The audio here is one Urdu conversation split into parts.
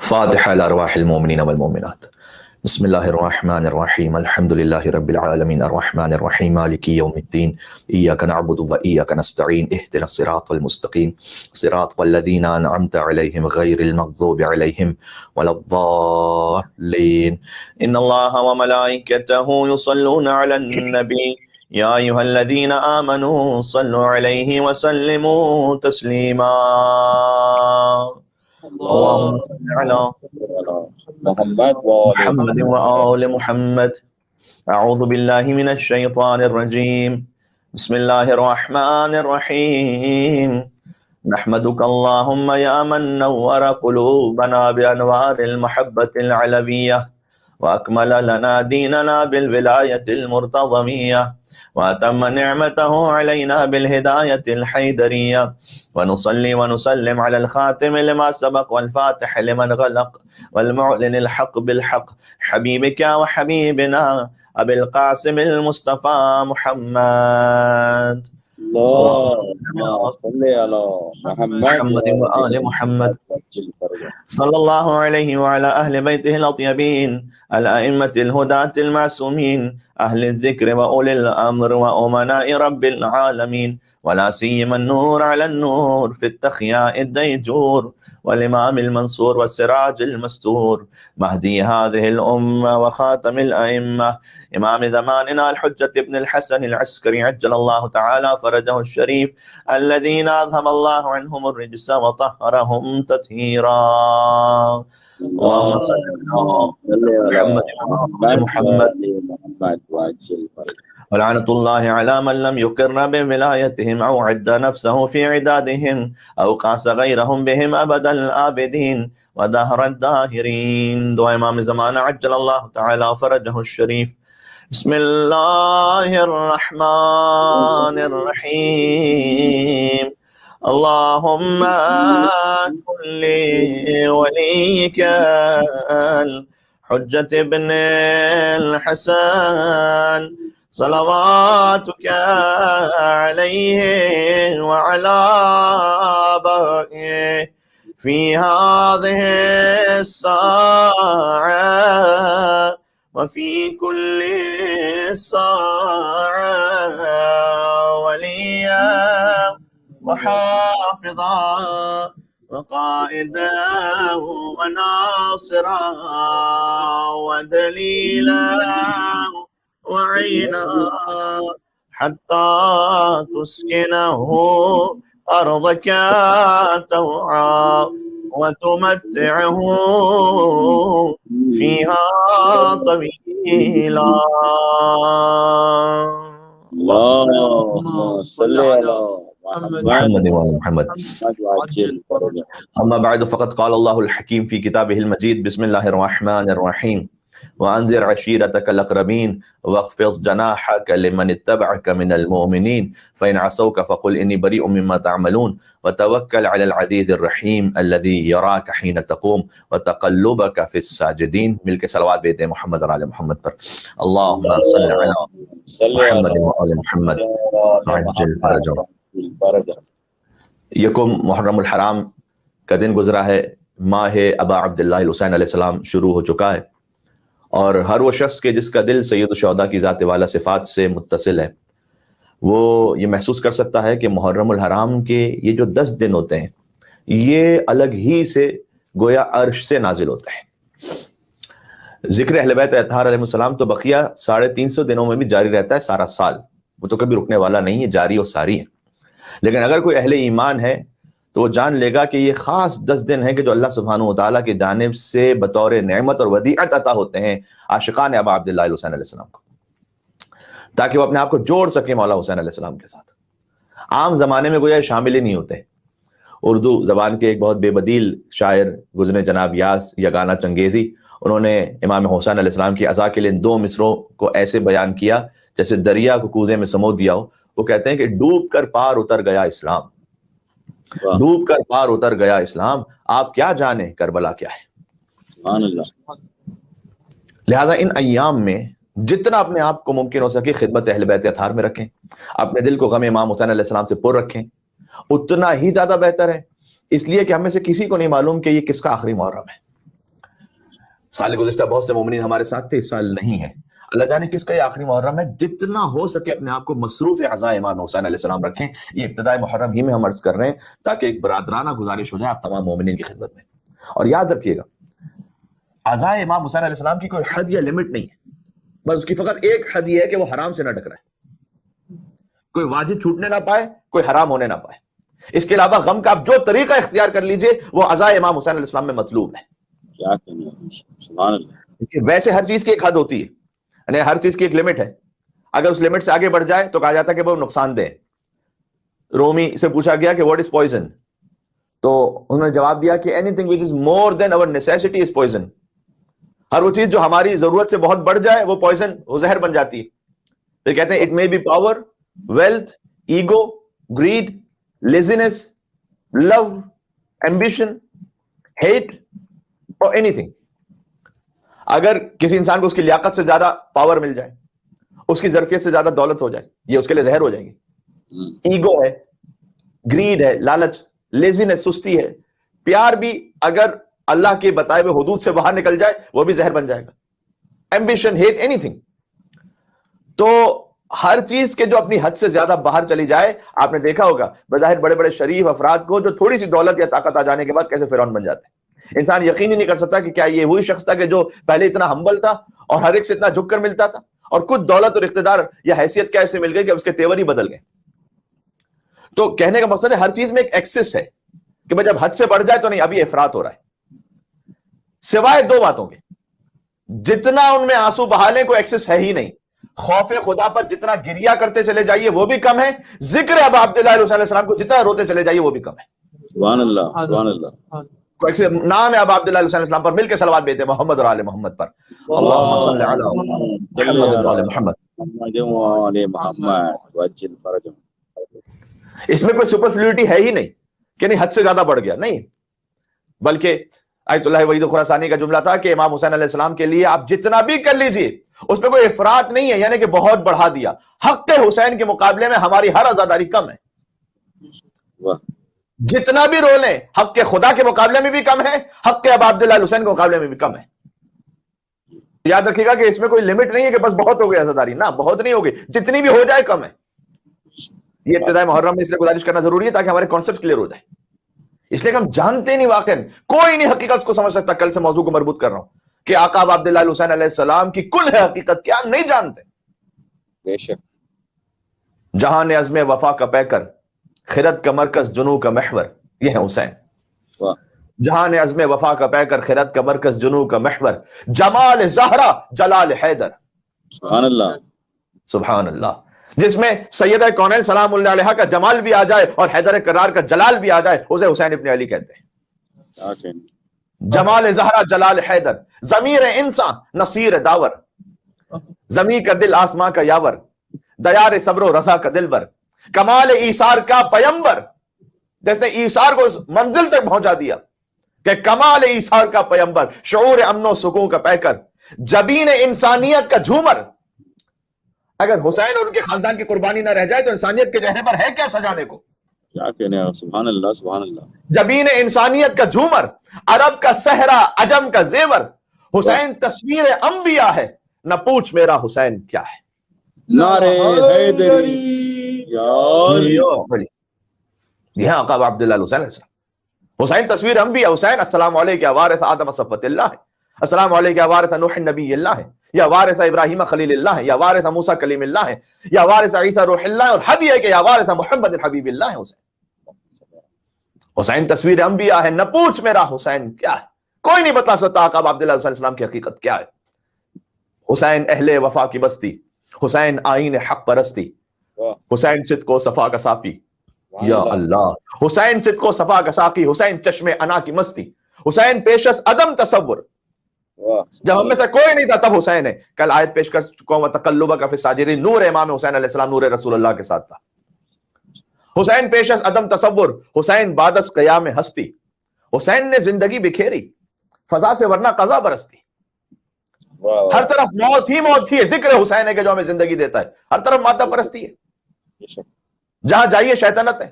فاتحة لأرواح المؤمنين والمؤمنات. بسم الله الرحمن الرحيم. الحمد لله رب العالمين الرحمن الرحيم مالك يوم الدين إياك نعبد وإياك نستعين اهدنا الصراط المستقيم صراط الذين أنعمت عليهم غير المغضوب عليهم ولا الضالين. إن الله وملائكته يصلون على النبي يا أيها الذين آمنوا صلوا عليه وسلموا تسليما. اللهم صل على محمد وآل محمد. أعوذ بالله من الشيطان الرجيم. بسم الله الرحمن الرحيم. نحمدك اللهم يا من نور قلوبنا بأنوار المحبة العلوية وأكمل لنا ديننا بالولاية المرتضمية وأتم نعمته علينا بالهداية الحيدرية، ونصلي ونسلم على الخاتم لما سبق والفاتح لمن غلق والمعلن الحق بالحق حبيبك وحبيبنا أبي القاسم المصطفى محمد. اللهم صل على محمد وآل محمد صلى الله عليه وعلى أهل بيته الأطيبين الأئمة الهداة المعصومين أهل الذكر وأولي الأمر وأمناء رب العالمين، ولا سيما النور على النور في التخياء الديجور والإمام المنصور والسراج المستور مهدي هذه الأمة وخاتم الأئمة إمام زماننا الحجة ابن الحسن العسكري عجل الله تعالى فرجه الشريف الذين أذهب الله عنهم الرجس وطهرهم تطهيرا. اللهم صل على محمد محمد ولعنة الله على من لم يقر بولايتهم أو عد نفسه في عدادهم أو قاس غيرهم بهم أبد الآبدين ودهر الداهرين. دعاء إمام زمان عجل الله تعالى فرجه الشريف. بسم الله الرحمن الرحيم. اللهم كن لوليك الحجة ابن الحسن صلواتك عليه وعلى آبائه في هذه الساعة وفي كل ساعة وليا وحافظا وقائدا وناصرا ودليلا وعينا حتى تسكنه أرضك توعا وتمتعه فيها طويلا. اللهم صل على محمد وآل محمد. أما بعد فقد قال الله الحكيم في كتابه المجيد. بسم الله الرحمن الرحيم. وأنذر عشيرتك الأقربين واخفض جناحك لمن اتبعك من المؤمنين فإن عصوك فقل إني بريء مما تعملون وتوكل على العزيز الرحيم الذي يراك حين تقوم وتقلبك في الساجدين. مل کے صلوات بیتے ہیں محمد اور آل محمد پر. اللهم صل على محمد وآل محمد عجل فرجهم. یکم محرم الحرام کا دن گزرا ہے. ماہ ابا عبداللہ الحسین علیہ السلام شروع ہو چکا ہے، اور ہر وہ شخص کے جس کا دل سید الشہداء کی ذات والا صفات سے متصل ہے وہ یہ محسوس کر سکتا ہے کہ محرم الحرام کے یہ جو 10 دن ہوتے ہیں یہ الگ ہی سے گویا عرش سے نازل ہوتا ہے. ذکر اہل بیت اطہار علیہ السلام تو بقیہ 350 دنوں میں بھی جاری رہتا ہے سارا سال، وہ تو کبھی رکنے والا نہیں ہے، جاری اور ساری ہے. لیکن اگر کوئی اہل ایمان ہے تو وہ جان لے گا کہ یہ خاص 10 دن ہیں کہ جو اللہ سبحانہ وتعالیٰ کی جانب سے بطور نعمت اور ودیعت عطا ہوتے ہیں عاشقان ابا عبداللہ الحسین علیہ السلام کو، تاکہ وہ اپنے آپ کو جوڑ سکے مولا حسین علیہ السلام کے ساتھ. عام زمانے میں گویا شامل ہی نہیں ہوتے. اردو زبان کے ایک بہت بے بدیل شاعر گزرے جناب یاز یگانہ چنگیزی، انہوں نے امام حسین علیہ السلام کی عزا کے لیے 2 مصروں کو ایسے بیان کیا جیسے دریا کو کوزے میں سمو دیا ہو. وہ کہتے ہیں کہ ڈوب کر پار اتر گیا اسلام، ڈوب کر پار اتر گیا اسلام، آپ کیا جانیں کربلا کیا ہے. لہذا ان ایام میں جتنا اپنے آپ کو ممکن ہو سکے خدمت اہل بیت اطہار میں رکھیں، اپنے دل کو غم امام حسین علیہ السلام سے پر رکھیں، اتنا ہی زیادہ بہتر ہے، اس لیے کہ ہم میں سے کسی کو نہیں معلوم کہ یہ کس کا آخری محرم ہے. سال گزشتہ بہت سے مومنین ہمارے ساتھ تھے، اس سال نہیں ہے. اللہ جانے کس کا یہ آخری محرم ہے. جتنا ہو سکے اپنے آپ کو مصروف عزائے امام حسین علیہ السلام رکھیں. یہ ابتدائے محرم ہی میں ہم عرض کر رہے ہیں تاکہ ایک برادرانہ گزارش ہو جائے آپ تمام مومنین کی خدمت میں. اور یاد رکھیے گا عزائے امام حسین علیہ السلام کی کوئی حد یا لمٹ نہیں ہے، بس اس کی فقط ایک حد یہ ہے کہ وہ حرام سے نہ ٹکرائے، کوئی واجب چھوٹنے نہ پائے، کوئی حرام ہونے نہ پائے. اس کے علاوہ غم کا آپ جو طریقہ اختیار کر لیجئے وہ عزائے امام حسین علیہ السلام میں مطلوب ہے. کیا کہنا، سبحان اللہ. ویسے ہر چیز کی ایک حد ہوتی ہے، یعنی ہر چیز کی ایک لمٹ ہے. اگر اس لمٹ سے آگے بڑھ جائے تو کہا جاتا ہے کہ وہ نقصان دہ. رومی سے پوچھا گیا کہ واٹ از پوائزن، تو انہوں نے جواب دیا کہ اینی تھنگ وچ از مور دین اور نیسیسٹی از پوائزن. ہر وہ چیز جو ہماری ضرورت سے بہت بڑھ جائے وہ پوائزن، وہ زہر بن جاتی ہے. پھر کہتے ہیں it may be power, wealth, ego, greed, laziness, love, ambition, hate اور اینی تھنگ. اگر کسی انسان کو اس کی لیاقت سے زیادہ پاور مل جائے، اس کی ظرفیت سے زیادہ دولت ہو جائے، یہ اس کے لیے زہر ہو جائے گی. ایگو ہے، گریڈ ہے، لالچ، لیزینس، سستی ہے. پیار بھی اگر اللہ کے بتائے ہوئے حدود سے باہر نکل جائے وہ بھی زہر بن جائے گا. Ambition, hate, anything. تو ہر چیز کے جو اپنی حد سے زیادہ باہر چلی جائے، آپ نے دیکھا ہوگا بظاہر بڑے بڑے شریف افراد کو جو تھوڑی سی دولت یا طاقت آ جانے کے بعد کیسے فرعون بن جاتے ہیں. انسان یقین ہی نہیں کر سکتا کہ کیا یہ وہی شخص تھا کہ جو پہلے اتنا ہمبل تھا اور ہر ایک سے اتنا جھک کر ملتا تھا، اور کچھ دولت اور اقتدار یا حیثیت کیسے مل گئی کہ اس کے تیور ہی بدل گئے. تو کہنے کا مقصد ہے ہر چیز میں ایک ایکسس ہے کہ بھئی جب حد سے بڑھ جائے تو نہیں، ابھی افراط ہو رہا ہے. سوائے دو باتوں کے، جتنا ان میں آنسو بہا لیں کوئی ایکسس ہے ہی نہیں. خوف خدا پر جتنا گریا کرتے چلے جائیے وہ بھی کم ہے. ذکر ابا عبداللہ علیہ السلام کو جتنا روتے چلے جائیے وہ بھی کم ہے. سبحان اللہ، سبحان اللہ. نام ہے ابا عبداللہ علیہ السلام پر، مل کے صلوات بھیجتے ہیں محمد اور آل محمد پر. اللہم صلی علی محمد و آل محمد. وجل فرجهم. اس میں کوئی سپرفلوٹی ہے ہی نہیں کہ نہیں حد سے زیادہ بڑھ گیا، نہیں. بلکہ آیت اللہ وحید خراسانی کا جملہ تھا کہ امام حسین علیہ السلام کے لیے آپ جتنا بھی کر لیجئے اس پہ کوئی افراط نہیں ہے، یعنی کہ بہت بڑھا دیا. حق حسین کے مقابلے میں ہماری ہر عزاداری کم ہے. جتنا بھی رو لیں حق کے خدا کے مقابلے میں بھی کم ہے، حق کے ابا عبداللہ حسین کے مقابلے میں بھی کم ہے. یاد رکھیے گا کہ اس میں کوئی لمٹ نہیں ہے کہ بس بہت ہو گئی عزاداری، نہ بہت نہیں ہوگی، جتنی بھی ہو جائے کم ہے. یہ ابتدائی محرم میں اس لیے گزارش کرنا ضروری ہے تاکہ ہمارے کانسیپٹ کلیئر ہو جائے. اس لیے کہ ہم جانتے نہیں، واقعا کوئی نہیں حقیقت کو سمجھ سکتا. کل سے موضوع کو مربوط کر رہا ہوں کہ آقا ابا عبداللہ حسین علیہ السلام کی کل ہے حقیقت کیا، ہم نہیں جانتے. بے شک. جہان عزم وفا کا پیکر، خرد کا مرکز، جنو کا محور، یہ ہے حسین. جہان عزم وفا کا پیکر، خرد کا مرکز، جنو کا محور، جمال زہرا، جلال حیدر. سبحان اللہ، سبحان اللہ. جس میں سیدہ کونین سلام اللہ علیہا کا جمال بھی آ جائے اور حیدر کرار کا جلال بھی آ جائے، اسے حسین ابن علی کہتے ہیں. جمال زہرا، جلال حیدر، ضمیر انسان، نصیر داور، زمین کا دل آسمان کا یاور، دیار صبر و رضا کا دلبر، کمال ایثار کا پیمبر. دیکھتے ہیں ایثار کو اس منزل تک پہنچا دیا کہ کمال ایثار کا پیمبر، شعور امن و سکون کا پیکر، جبین انسانیت کا جھومر. اگر حسین اور ان کے خاندان کی قربانی نہ رہ جائے تو انسانیت کے چہرے پر ہے کیا سجانے کو. کیا کہنے ہیں. سبحان اللہ، سبحان اللہ. جبین انسانیت کا جھومر، عرب کا صحرا، عجم کا زیور. حسین تصویر انبیاء ہے، نہ پوچھ میرا حسین کیا ہے. نعرے حیدری یہ آقا عبداللہ حسین علیہ السلام. حسین تصویر انبیاء. حسین السلام علیک یا وارث آدم صفوت اللہ، السلام علیک یا وارث نوح نبی اللہ، یا وارث ابراہیم خلیل اللہ، یا وارث موسیٰ کلیم اللہ، یا وارث عیسیٰ روح اللہ، اور حد یہ کہ یا وارث محمد حبیب اللہ. حسین تصویر انبیاء ہے، نہ پوچھ میرا حسین کیا ہے. کوئی نہیں بتا سکتا آقا عبداللہ علیہ السلام کی حقیقت کیا ہے. حسین اہل وفا کی بستی، حسین آئین حق پرستی، حسین صدق و صفا کا صافی. یا اللہ. حسین صدق و صفا کا ساقی، حسین چشم انا کی مستی، حسین پیشس عدم تصور. جب ہم میں سے کوئی نہیں تھا تب حسین ہے. کل آیت پیش کر چکا ہوں وتقلبک فی الساجدین، نور امام حسین علیہ السلام نور رسول اللہ کے ساتھ تھا. حسین پیشس عدم تصور، حسین بادس قیام ہستی. حسین نے زندگی بکھیری، فضا سے ورنہ قضا برستی. ہر طرف موت ہی موت تھی. ذکر حسین ہے کہ جو ہمیں زندگی دیتا ہے. ہر طرف مادہ پرستی ہے، جہاں جائیے شیطنت ہے.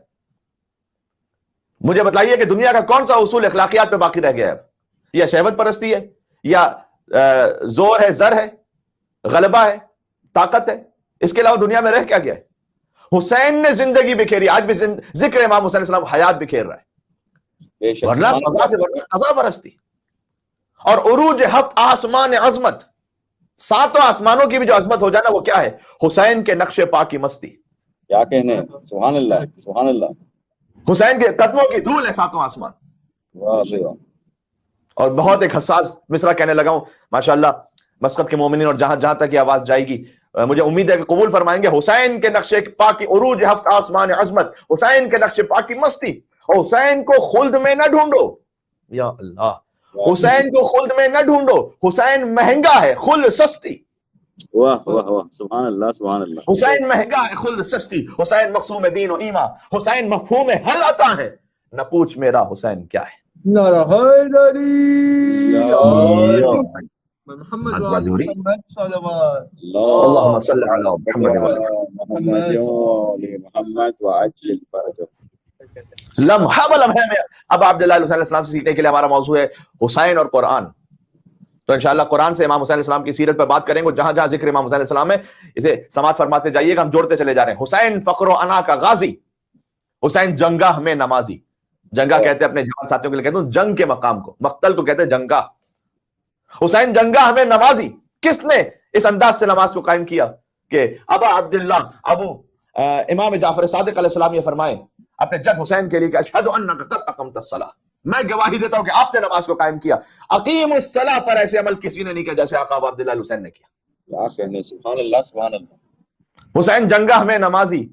مجھے بتائیے کہ دنیا کا کون سا اصول اخلاقیات پہ باقی رہ گیا ہے؟ یا شہوت پرستی ہے، یا زور ہے, زر ہے, غلبہ ہے, طاقت ہے, اس کے علاوہ دنیا میں رہ کیا گیا ہے؟ حسین نے زندگی بکھیری, آج بھی ذکر امام حسین علیہ السلام حیات بکھیر رہا ہے, ورنہ قضا سے ورنہ قضا برستی. اور عروج ہفت آسمان عظمت, ساتوں آسمانوں کی بھی جو عظمت ہو جانا وہ کیا ہے؟ حسین کے نقش پا کی مستی. کیا کہنے, سبحان اللہ سبحان اللہ. حسین کے قدموں کی دھول ہے ساتوں آسمان. واہ بھائی واہ. اور بہت ایک حساس مصرع کہنے لگا ہوں ماشاءاللہ, مسقط کے مومنین, اور جہاں جہاں تک یہ آواز جائے گی مجھے امید ہے کہ قبول فرمائیں گے. حسین کے نقش پا کی عروج ہفت آسمان عظمت, حسین کے نقش پا کی مستی. اور حسین کو خلد میں نہ ڈھونڈو, یا اللہ, حسین کو خلد میں نہ ڈھونڈو, حسین مہنگا ہے, خلد سستی. واہ واہ واہ, سبحان اللہ سبحان اللہ. حسین مہنگا ہے, خلد سستی. حسین مقصوم دین و ایمان, حسین مفہوم حل عطا ہے, نہ پوچھ میرا حسین کیا ہے. نعرہ حیدری محمد محمد صلوات. اللهم صل على محمد محمد وعجل فرجہ. لمحہ بلمحہ میں اب عبداللہ علیہ السلام سے سیکھنے کے لیے ہمارا موضوع ہے حسین اور قرآن. تو انشاءاللہ قرآن سے امام حسین علیہ السلام کی سیرت پر بات کریں گے. جہاں جہاں ذکر امام حسین علیہ السلام ہے اسے سماعت فرماتے جائیے گا, ہم جوڑتے چلے جا رہے ہیں. حسین فخر و انا کا غازی, حسین جنگاہ میں نمازی. جنگاہ کہتے ہیں اپنے جوان ساتھیوں کے لیے, کہتے ہیں جنگ کے مقام کو, مقتل کو کہتے ہیں جنگاہ. حسین جنگاہ میں نمازی. کس نے اس انداز سے نماز کو قائم کیا کہ ابا عبداللہ, ابو امام جعفر صادق علیہ السلام یہ فرمائے اپنے جد حسین کے لیے کہ اشہد انک قد اقمت الصلاۃ, میں گواہی دیتا ہوں کہ آپ نے نماز کو قائم کیا. اقیم الصلاۃ پر ایسے عمل کسی نے نہیں کیا جیسے آقا ابو عبداللہ حسین نے کیا. کیا کہنے, سبحان اللہ سبحان اللہ. حسین جنگاہ میں نمازی,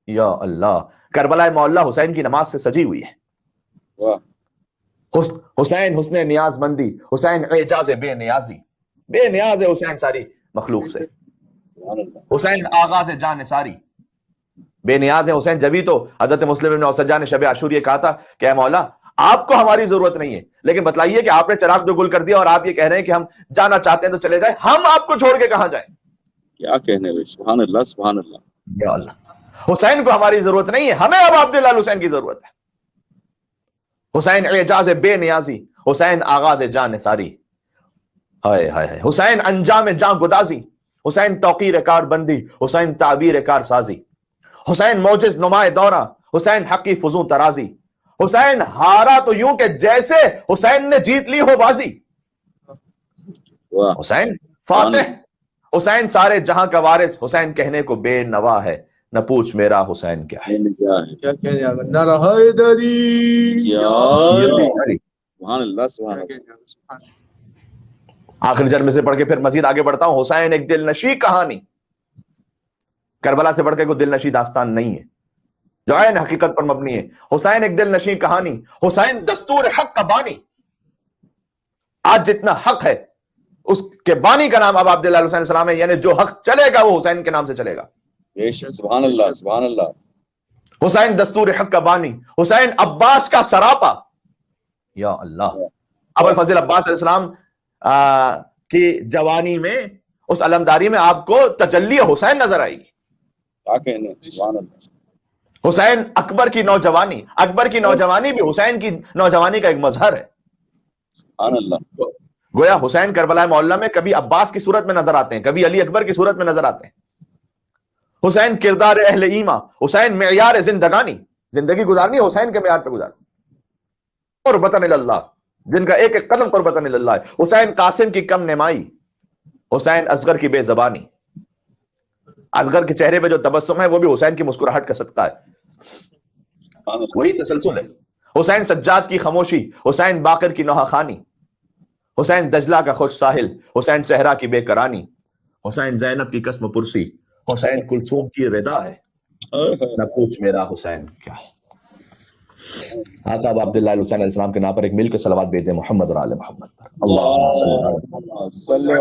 یا اللہ. کربلا معلیٰ حسین کی نماز سے سجی ہوئی ہے. واہ. حسین حسن نیاز مندی, حسین اعجاز بے نیازی, بے نیاز ہے حسین ساری مخلوق سے. سبحان اللہ. حسین آغاز جان ساری, بے نیاز ہے حسین. جبھی تو حضرت مسلم بن اوسجا نے شب عاشور یہ کہا تھا کہ اے مولا آپ کو ہماری ضرورت نہیں ہے, لیکن بتلائیے کہ آپ نے چراغ جو گل کر دیا اور آپ یہ کہہ رہے ہیں کہ ہم جانا چاہتے ہیں تو چلے جائیں, ہم آپ کو چھوڑ کے کہاں جائیں. کیا کہنے بھائی, سبحان اللہ سبحان اللہ. یا اللہ, حسین کو ہماری ضرورت نہیں ہے, ہمیں اب عبداللہ حسین کی ضرورت ہے. حسین اعجاز بے نیازی, حسین آغاز جان ساری, ہائے ہائے ہائے. حسین انجام جان گدازی, حسین توقیر کار بندی, حسین تعبیر کار سازی. حسین موجز نمائے دورہ, حسین حقی فزوں ترازی. حسین ہارا تو یوں کہ جیسے حسین نے جیت لی ہو بازی. واہ. حسین فاتح, حسین سارے جہاں کا وارث, حسین کہنے کو بے نوا ہے, نہ پوچھ میرا حسین کیا ہے. کیا ہے, کیا کہنے آگا, نعرہ حیدری. یا سبحان اللہ سبحان اللہ. آخری جرم سے پڑھ کے پھر مزید آگے بڑھتا ہوں. حسین ایک دل نشی کہانی, کربلا سے بڑھ کے کوئی دل نشی داستان نہیں ہے جو عین حقیقت پر مبنی ہے. حسین ایک دل نشی کہانی, حسین دستور حق کا بانی. آج جتنا حق ہے اس کے بانی کا نام اب عبداللہ حسین السلام ہے, یعنی جو حق چلے گا وہ حسین کے نام سے چلے گا. سبحان اللہ سبحان اللہ. حسین دستور حق کا بانی, حسین عباس کا سراپا. یا اللہ, ابو الفضل عباس علیہ السلام کی جوانی میں, اس علمداری میں آپ کو تجلی حسین نظر آئے گی. کیا کہنے, سبحان اللہ. حسین اکبر کی نوجوانی, اکبر کی نوجوانی بھی حسین کی نوجوانی کا ایک مظہر ہے. سبحان اللہ. گویا حسین کربلا معلیٰ میں کبھی عباس کی صورت میں نظر آتے ہیں, کبھی علی اکبر کی صورت میں نظر آتے ہیں. حسین کردار اہل ایمان, حسین معیار زندگانی, زندگی گزارنی حسین کے معیار پہ گزارنی. قربتاً اللہ, جن کا ایک ایک قدم قربتاً اللہ ہے. حسین قاسم کی کم نمائی, حسین اصغر کی بے زبانی. اصغر کے چہرے پہ جو تبسم ہے وہ بھی حسین کی مسکراہٹ کا صدقہ ہے, وہی تسلسل ہے. حسین سجاد کی خاموشی, حسین باقر کی نوحہ خانی, حسین دجلہ کا خوش ساحل, حسین صحرا کی بے کرانی, حسین زینب کی قسم پرسی, حسین کلثوم کی ردا ہے, نہ پوچھ میرا حسین کیا ہے. آقا اب عبداللہ حسین علیہ السلام کے نام پر ایک مل کے صلوات بھیج دیں محمد اور آل محمد پر. اللہم صلی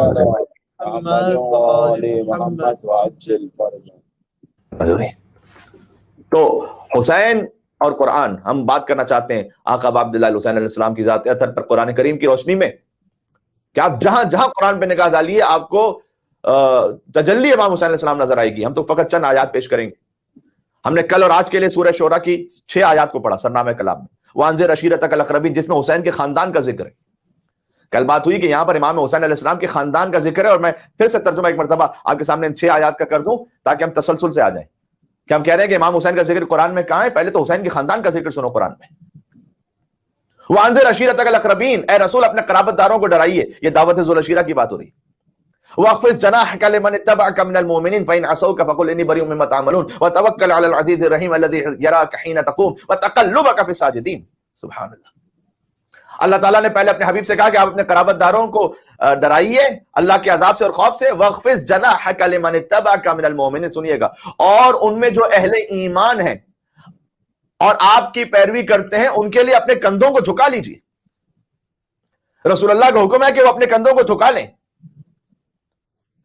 علی محمد وعجل فرجہ. تو حسین اور قرآن, ہم بات کرنا چاہتے ہیں آقا اب عبداللہ حسین علیہ السلام کی ذات اطہر پر قرآن کریم کی روشنی میں کہ آپ جہاں جہاں قرآن پہ نگاہ ڈالیے آپ کو تجلی امام حسین علیہ السلام نظر آئے گی. ہم تو فقط چند آیات پیش کریں گے. ہم نے کل اور آج کے لیے سورہ شورا کی 6 آیات کو پڑھا سرنامہ کلام میں, وانذر عشیرتک الاقربین, جس میں حسین کے خاندان کا ذکر ہے کل بات ہوئی کہ یہاں پر امام حسین علیہ السلام کے خاندان کا ذکر ہے، اور میں پھر سے ترجمہ ایک مرتبہ آپ کے سامنے ان 6 آیات کا کر دوں تاکہ ہم تسلسل سے آ جائیں کہ ہم کہہ رہے ہیں کہ امام حسین کا ذکر قرآن میں کہاں ہے. پہلے تو حسین کے خاندان کا ذکر سنو قرآن میں. وانذر عشیرتک الاقربین، اے رسول اپنے قرابت داروں کو ڈرائیے. یہ دعوت ذو العشیرہ کی بات ہو رہی. واخفض جناحک لمن اتبعک من المؤمنین فإن عصوک فقل انی بریء مما تعملون وتوکل علی العزیز الرحیم الذی یراک حین تقوم وتقلبک فی الساجدین. سبحان اللہ. اللہ تعالیٰ نے پہلے اپنے حبیب سے کہا کہ آپ اپنے قرابت داروں کو ڈرائیے اللہ کے عذاب سے اور خوف سے. واخفض جناحک لمن اتبعک من المؤمنین، سنیے گا، اور ان میں جو اہل ایمان ہیں اور آپ کی پیروی کرتے ہیں ان کے لیے اپنے کندھوں کو جھکا لیجیے. رسول اللہ کا حکم ہے کہ وہ اپنے کندھوں کو جھکا لیں.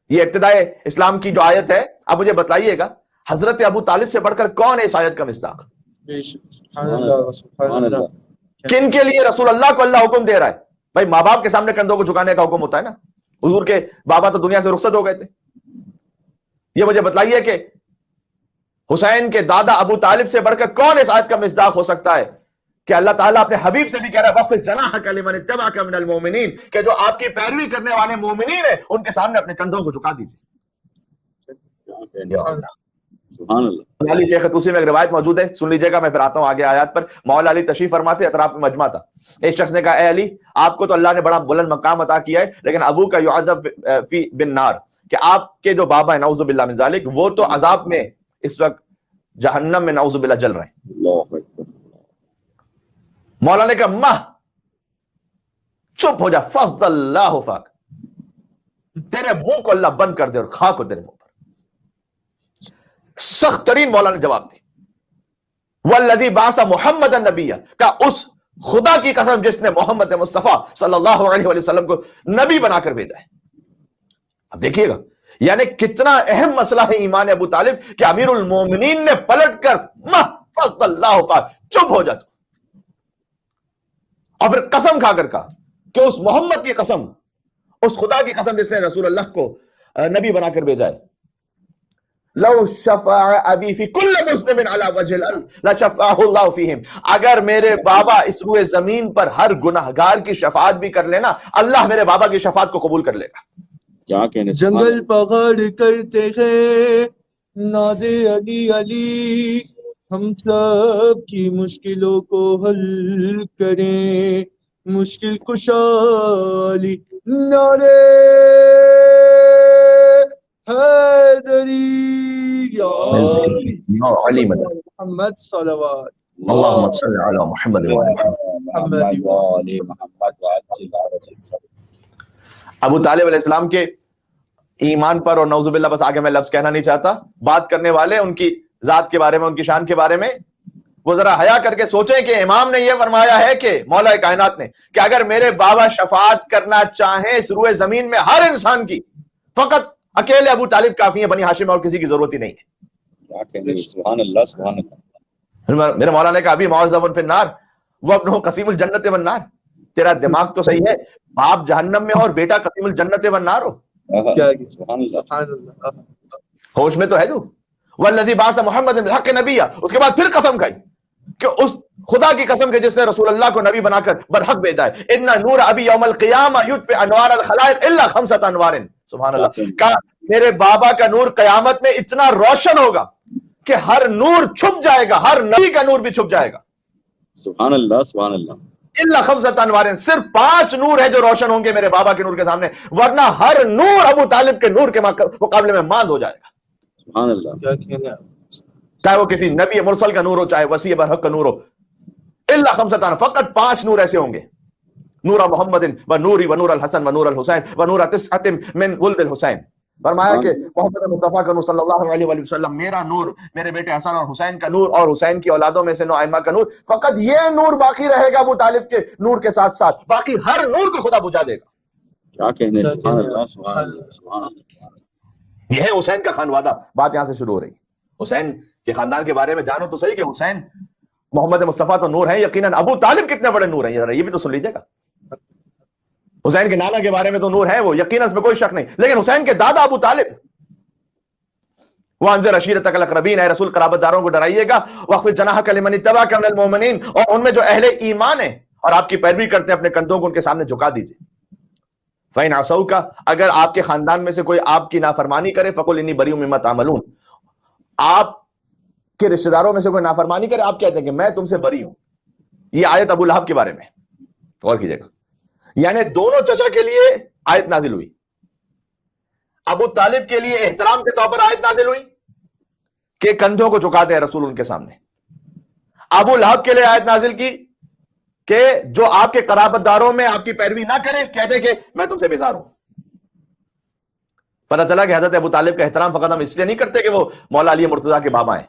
یہ ابتدائے اسلام کی جو آیت ہے. اب مجھے بتلائیے گا حضرت ابو طالب سے بڑھ کر کون ہے اس آیت کا مصداق؟ کن کے لیے رسول اللہ کو اللہ حکم دے رہا ہے؟ بھائی ماں باپ کے سامنے کندھوں کو جھکانے کا حکم ہوتا ہے نا. حضور کے بابا تو دنیا سے رخصت ہو گئے تھے. یہ مجھے بتلائیے کہ حسین کے دادا ابو طالب سے بڑھ کر کون اس آیت کا مصداق ہو سکتا ہے کہ اللہ تعالیٰ اپنے حبیب سے بھی کہہ رہا ہے وَخْفِضْ جَنَاحَكَ لِمَنِ اتَّبَعَكَ مِنَ الْمُؤْمِنِينَ، کہ جو آپ کی پیروی کرنے والے مومنین ہیں ان کے سامنے اپنے کندھوں کو جھکا دیجیے. سبحان اللہ. علی شیخ طوسی میں ایک روایت موجود ہے، سن لیجیے گا. میں پھر آتا ہوں آگے آیات پر. مولا علی تشریف فرماتے، اطراف میں مجمع تھا. ایک شخص نے کہا اے علی، آپ کو تو اللہ نے بڑا بلند مقام عطا کیا ہے، لیکن ابو کا یعذب فی بالنار، کہ آپ کے جو بابا ہیں نعوذ باللہ من ذالک وہ تو عذاب میں اس وقت جہنم میں نعوذ باللہ جل رہے ہیں. اللہ اکبر. مولا نے کہا ماہ چپ ہو جا، فضل اللہ فاک، تیرے منہ کو اللہ بند کر دے اور خاک ہو تیرے منہ پر. سخت ترین مولا نے جواب دی. والذی بعث محمد النبی، کا اس خدا کی قسم جس نے محمد مصطفیٰ صلی اللہ علیہ وسلم کو نبی بنا کر بھیجا ہے. اب دیکھیے گا یعنی کتنا اہم مسئلہ ہے ایمان ابو طالب کہ امیر المومنین نے پلٹ کر ماہ فضل اللہ فاک، چپ ہو جا تو، اور پھر قسم کھا کر کہا کہ اس محمد کی قسم، اس خدا کی قسم جس نے رسول اللہ کو نبی بنا کر بھیجا ہے، لو شفع ابی فی کل مسلم علی وجہ الارض لشفعہ اللہ فیہم، اگر میرے بابا اس روئے زمین پر ہر گناہگار کی شفاعت بھی کر لینا، اللہ میرے بابا کی شفاعت کو قبول کر لے گا. کیا کہنے. جنگل پہاڑ کرتے ہیں ناد علی علی، ہم سب کی مشکلوں کو حل کریں، مشکل کشا علی، نعرے حیدری یا علی مدد محمد صلوات اللہم صلی علی محمد ابو طالب علیہ السلام کے ایمان پر. اور نعوذ باللہ بس آگے میں لفظ کہنا نہیں چاہتا. بات کرنے والے ان کی ذات کے بارے میں، ان کی شان کے بارے میں، وہ ذرا حیا کر کے سوچیں کہ امام نے یہ فرمایا ہے کہ مولا کائنات نے کہ اگر میرے بابا شفاعت کرنا چاہیں اس روئے زمین میں ہر انسان کی، فقط اکیلے ابو طالب کافی ہیں، بنی ہاشم اور کسی کی ضرورت ہی نہیں ہے. کیا کہنے. سبحان اللہ سبحان اللہ. میرے مولا نے کہا ابھی معذب فی النار وہ اپنہ قسیم الجنت والنار. تیرا دماغ تو صحیح ہے، باپ جہنم میں ہو اور بیٹا قسیم الجنت والنار ہو. کیا سبحان اللہ. سبحان اللہ. ہوش میں تو ہے جو. والذی بعث محمد بالحق نبیا، اس کے بعد پھر قسم کھائی کہ اس خدا کی قسم کے جس نے رسول اللہ کو نبی بنا کر برحق بھیجا ہے. ان نور ابی یوم القیامہ یطفئ انوار الخلائق الا خمسۃ انوار. سبحان اللہ. کا میرے بابا کا نور قیامت میں اتنا روشن ہوگا کہ ہر نور چھپ جائے گا، ہر نبی کا نور بھی چھپ جائے گا. سبحان اللہ سبحان اللہ. الا خمسۃ انوار، صرف 5 نور ہے جو روشن ہوں گے میرے بابا کے نور کے سامنے، ورنہ ہر نور ابو طالب کے نور کے مقابلے میں ماند ہو جائے گا. سبحان اللہ. کیا کہنا. چاہے وہ کسی نبی مرسل کا نور ہو، چاہے وسیع برحق کا نور ہو. الا خمسۃ، فقط 5 نور ایسے ہوں گے. نور محمد و نوری و نور الحسن و نور الحسین و نور تسعۃ من ولد الحسین. فرمایا کہ محمد مصطفیٰ کا نور صلی اللہ علیہ وآلہ وسلم، میرا نور، میرے بیٹے حسن اور حسین کا نور، اور حسین کی اولادوں میں سے 9 ائمہ کا نور. فقط یہ نور باقی رہے گا ابو طالب کے نور کے ساتھ ساتھ، باقی ہر نور کو خدا بجھا دے گا. کیا کہنے. سبحان اللہ سبحان اللہ سبحان اللہ. یہ ہے حسین کا خانوادہ. بات یہاں سے شروع ہو رہی. حسین کے خاندان کے بارے میں جانو تو صحیح کہ حسین محمد مصطفیٰ تو نور ہیں یقیناً، ابو طالب کتنے بڑے نور ہیں یہ بھی تو سن لیجیے گا. حسین کے نانا کے بارے میں تو نور ہے وہ یقیناً، اس میں کوئی شک نہیں، لیکن حسین کے دادا ابو طالب. وانذر عشیرتک الاقربین، اے رسول قرابت داروں کو ڈرائیے گا. واخفض جناحک لمن اتبعک من المؤمنین، اور ان میں جو اہل ایمان ہیں اور آپ کی پیروی کرتے ہیں اپنے کندھوں کو ان کے سامنے جھکا دیجیے. فَإِنْ عَصَوْكَ، اگر آپ کے خاندان میں سے کوئی آپ کی نافرمانی کرے، فَقُلْ إِنِّي بَرِيءٌ مِّمَّا تَعْمَلُونَ، آپ کے رشتہ داروں میں سے کوئی نافرمانی کرے، آپ کہتے ہیں کہ میں تم سے بری ہوں. یہ آیت ابو لہب کے بارے میں، غور کیجئے گا. یعنی دونوں چچا کے لیے آیت نازل ہوئی. ابو طالب کے لیے احترام کے طور پر آیت نازل ہوئی کہ کندھوں کو جھکاتے ہیں رسول ان کے سامنے. ابو لہب کے لیے آیت نازل کی کہ جو آپ کے قرابت داروں میں آپ کی پیروی نہ کرے، کہتے کہ میں تم سے بیزار ہوں. پتہ چلا کہ حضرت ابو طالب کا احترام فقط ہم اس لیے نہیں کرتے کہ وہ مولا علی مرتضیٰ کے بابا ہیں.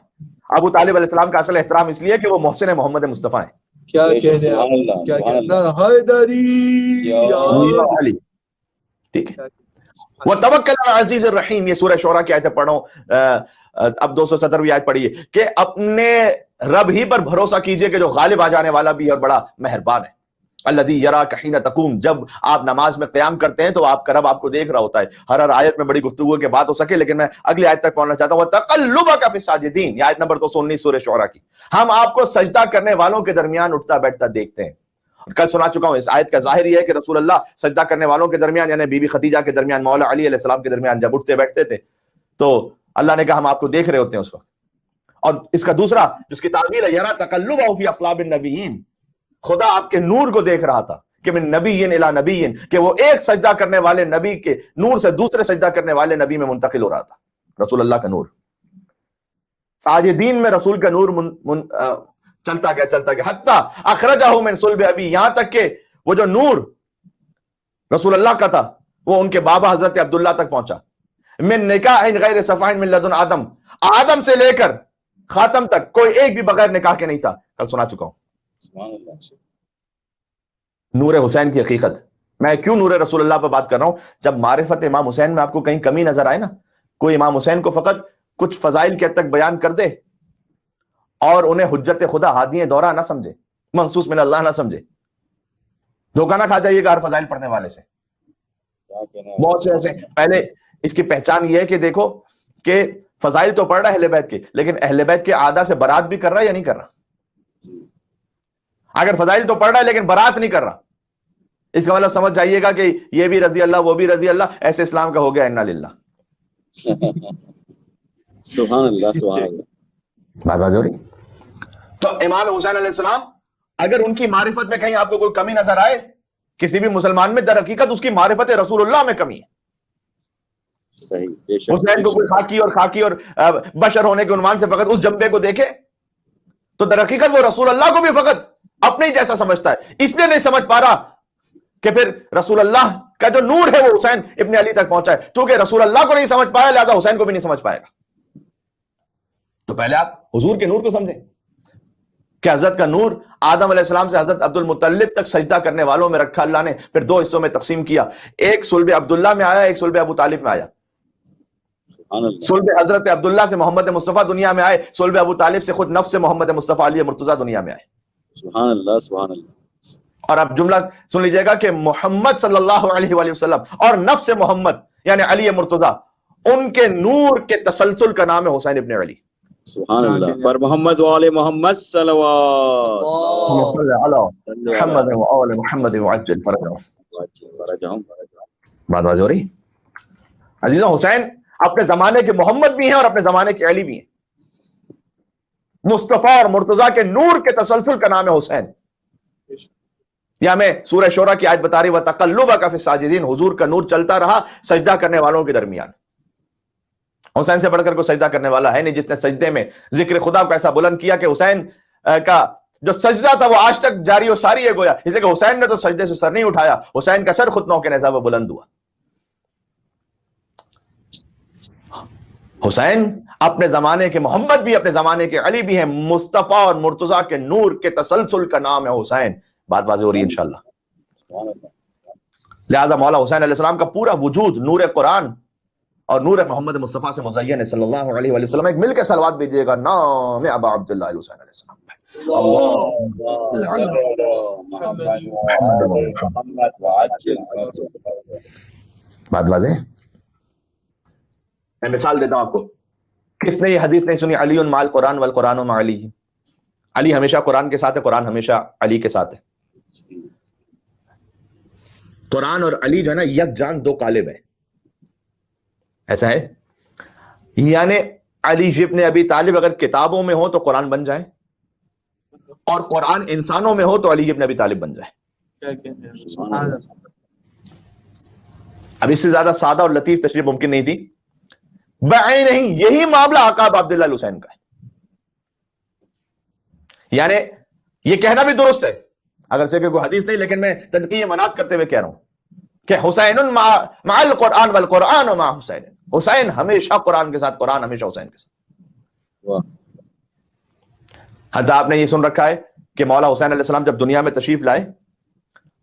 ابو طالب علیہ السلام کا اصل احترام اس لیے کہ وہ محسن محمد مصطفیٰ ہیں. کیا کہتے ہیں، کیا کہتے ہیں، حیدری یا علی. ٹھیک ہے. وَتَوَكَّلْ عَلَى الْعَزِيزِ الرَّحِيمِ، یہ سورہ شعراء کی آیتیں پڑھو. اب 217ویں آیت پڑھیے کہ اپنے رب ہی پر بھروسہ کیجئے کہ جو غالب آ جانے والا بھی ہے اور بڑا مہربان ہے. الذی یراک حین تقوم، جب آپ نماز میں قیام کرتے ہیں تو آپ کا رب آپ کو دیکھ رہا ہوتا ہے. ہر آیت میں بڑی گفتگو کے بات ہو سکے، لیکن میں اگلی آیت تک پہنچنا چاہتا ہوں. وَتَقَلُّبَكَ فِي السَّاجِدِينَ، یہ آیت نمبر 219 سورہ شعراء کی. ہم آپ کو سجدہ کرنے والوں کے درمیان اٹھتا بیٹھتا دیکھتے ہیں. کل سنا چکا ہوں، اس آیت کا ظاہر یہ ہے کہ رسول اللہ سجدہ کرنے والوں کے درمیان، یعنی بی بی خدیجہ کے درمیان، مولا علی علیہ السلام کے درمیان جب اٹھتے بیٹھتے تھے تو اللہ نے کہا ہم آپ کو دیکھ رہے ہوتے ہیں اس وقت. اور اس کا دوسرا جس کی تعبیر ہے یرا تقلبہ فی اصلاب النبیین، خدا آپ کے نور کو دیکھ رہا تھا کہ من نبی الی نبی، کہ وہ ایک سجدہ کرنے والے نبی کے نور سے دوسرے سجدہ کرنے والے نبی میں منتقل ہو رہا تھا. رسول اللہ کا نور ساجدین میں، رسول کا نور چلتا گیا حتی اخرجہ من صلب ابی، یہاں تک کہ وہ جو نور رسول اللہ کا تھا وہ ان کے بابا حضرت عبداللہ تک پہنچا. من نکاح غیر صفاء من لدن آدم، آدم سے لے کر خاتم تک کوئی ایک بھی بغیر نکاح کے نہیں تھا. کل سنا چکا ہوں. سبحان اللہ. نور حسین کی حقیقت. میں کیوں نور رسول اللہ پہ بات کر رہا ہوں؟ جب معرفت امام حسین میں آپ کو کہیں کمی نظر آئے نا، کوئی امام حسین کو فقط کچھ فضائل کے حد تک بیان کر دے اور انہیں حجت خدا ہادی دورہ نہ سمجھے، منصوص من اللہ نہ سمجھے، دھوکہ نہ کھا جائیے گا ہر فضائل پڑھنے والے سے. بہت سے ایسے. پہلے اس کی پہچان یہ ہے کہ دیکھو کہ فضائل تو پڑھ رہا ہے اہل بیت کے، لیکن اہل بیت کے عادہ سے برات بھی کر رہا ہے یا نہیں کر رہا؟ اگر فضائل تو پڑھ رہا ہے لیکن برات نہیں کر رہا، اس کا مطلب سمجھ جائیے گا کہ یہ بھی رضی اللہ وہ بھی رضی اللہ، ایسے اسلام کا ہو گیا انا للہ. سبحان اللہ سبحان اللہ. بات ہو رہی. تو امام حسین علیہ السلام اگر ان کی معرفت میں کہیں آپ کو کوئی کمی نظر آئے کسی بھی مسلمان میں، در حقیقت اس کی معرفت رسول اللہ میں کمی ہے. صحیح. بے شک. حسین کو کوئی خاکی اور بشر ہونے کے عنوان سے فقط اس جنبے کو دیکھے تو در حقیقت وہ رسول اللہ کو بھی فقط اپنے ہی جیسا سمجھتا ہے. اس لیے نہیں سمجھ پا رہا کہ پھر رسول اللہ کا جو نور ہے وہ حسین ابن علی تک پہنچا ہے. چونکہ رسول اللہ کو نہیں سمجھ پایا لہذا حسین کو بھی نہیں سمجھ پائے گا. تو پہلے آپ حضور کے نور کو سمجھیں کہ حضرت کا نور آدم علیہ السلام سے حضرت عبد المطلب تک سجدہ کرنے والوں میں رکھا اللہ نے، پھر دو حصوں میں تقسیم کیا. ایک صلب عبداللہ میں آیا، ایک صلب ابو طالب میں آیا. صلب حضرت عبداللہ سے محمد مصطفیٰ دنیا میں آئے، صلب ابو طالب سے خود نفس محمد مصطفیٰ علی مرتضیٰ دنیا میں آئے. سبحان اللہ سبحان اللہ. اور اب جملہ سن لیجئے گا کہ محمد صلی اللہ علیہ وآلہ وسلم اور نفس محمد یعنی علی مرتضیٰ، ان کے نور کے تسلسل کا نام ہے حسین ابن علی. سبحان اللہ. پر محمد وآل محمد صلوات محمد وآل محمد وعجل فرجہم. بات واضح ہو رہی؟ عزیزوں، حسین اپنے زمانے کے محمد بھی ہیں اور اپنے زمانے کے علی بھی ہیں. مصطفیٰ اور مرتضیٰ کے نور کے تسلسل کا نام ہے حسین. یا میں سورہ شعراء کی آیت بتا رہی وَتَقَلُّبَكَ فِي السَّاجِدِينَ، حضور کا نور چلتا رہا سجدہ کرنے والوں کے درمیان. حسین سے بڑھ کر کوئی سجدہ کرنے والا ہے نہیں جس نے سجدے میں ذکر خدا کو ایسا بلند کیا کہ حسین کا جو سجدہ تھا وہ آج تک جاری و ساری ہے گویا. اس لیے کہ حسین نے تو سجدے سے سر نہیں اٹھایا، حسین کا سر خطنوں کے نیزہ وہ بلند ہوا. حسین اپنے زمانے کے محمد بھی، اپنے زمانے کے علی بھی ہیں. مصطفیٰ اور مرتضیٰ کے نور کے تسلسل کا نام ہے حسین. بات واضح ہو رہی ہے انشاءاللہ. لہذا مولا حسین علیہ السلام کا پورا وجود نور قرآن اور نور محمد مصطفیٰ سے مزین ہے صلی اللہ علیہ وآلہ وسلم. ایک مل کے صلوات بھیجیے گا نام ابا عبداللہ حسین علیہ السلام. بات واضح. میں مثال دیتا ہوں آپ کو. کس نے یہ حدیث نہیں سنی علی مع القرآن والقرآن مع علی؟ علی ہمیشہ قرآن کے ساتھ ہے، قرآن ہمیشہ علی کے ساتھ ہے. قرآن اور علی جو ہے نا یک جان دو قالب ہے. ایسا ہے یعنی علی ابن ابی طالب اگر کتابوں میں ہو تو قرآن بن جائے, اور قرآن انسانوں میں ہو تو علی ابن ابی طالب بن جائے. اب اس سے زیادہ سادہ اور لطیف تشریح ممکن نہیں تھی. بعین نہیں, یہی معاملہ آقا عبداللہ الحسین کا ہے. یعنی یہ کہنا بھی درست ہے, اگرچہ کہ کوئی حدیث نہیں, لیکن میں تنقیح منات کرتے ہوئے کہہ رہا ہوں کہ حسین مع القرآن والقرآن مع حسین. حسین ہمیشہ قرآن کے ساتھ, قرآن ہمیشہ حسین کے ساتھ. حتی آپ نے یہ سن رکھا ہے کہ مولا حسین علیہ السلام جب دنیا میں تشریف لائے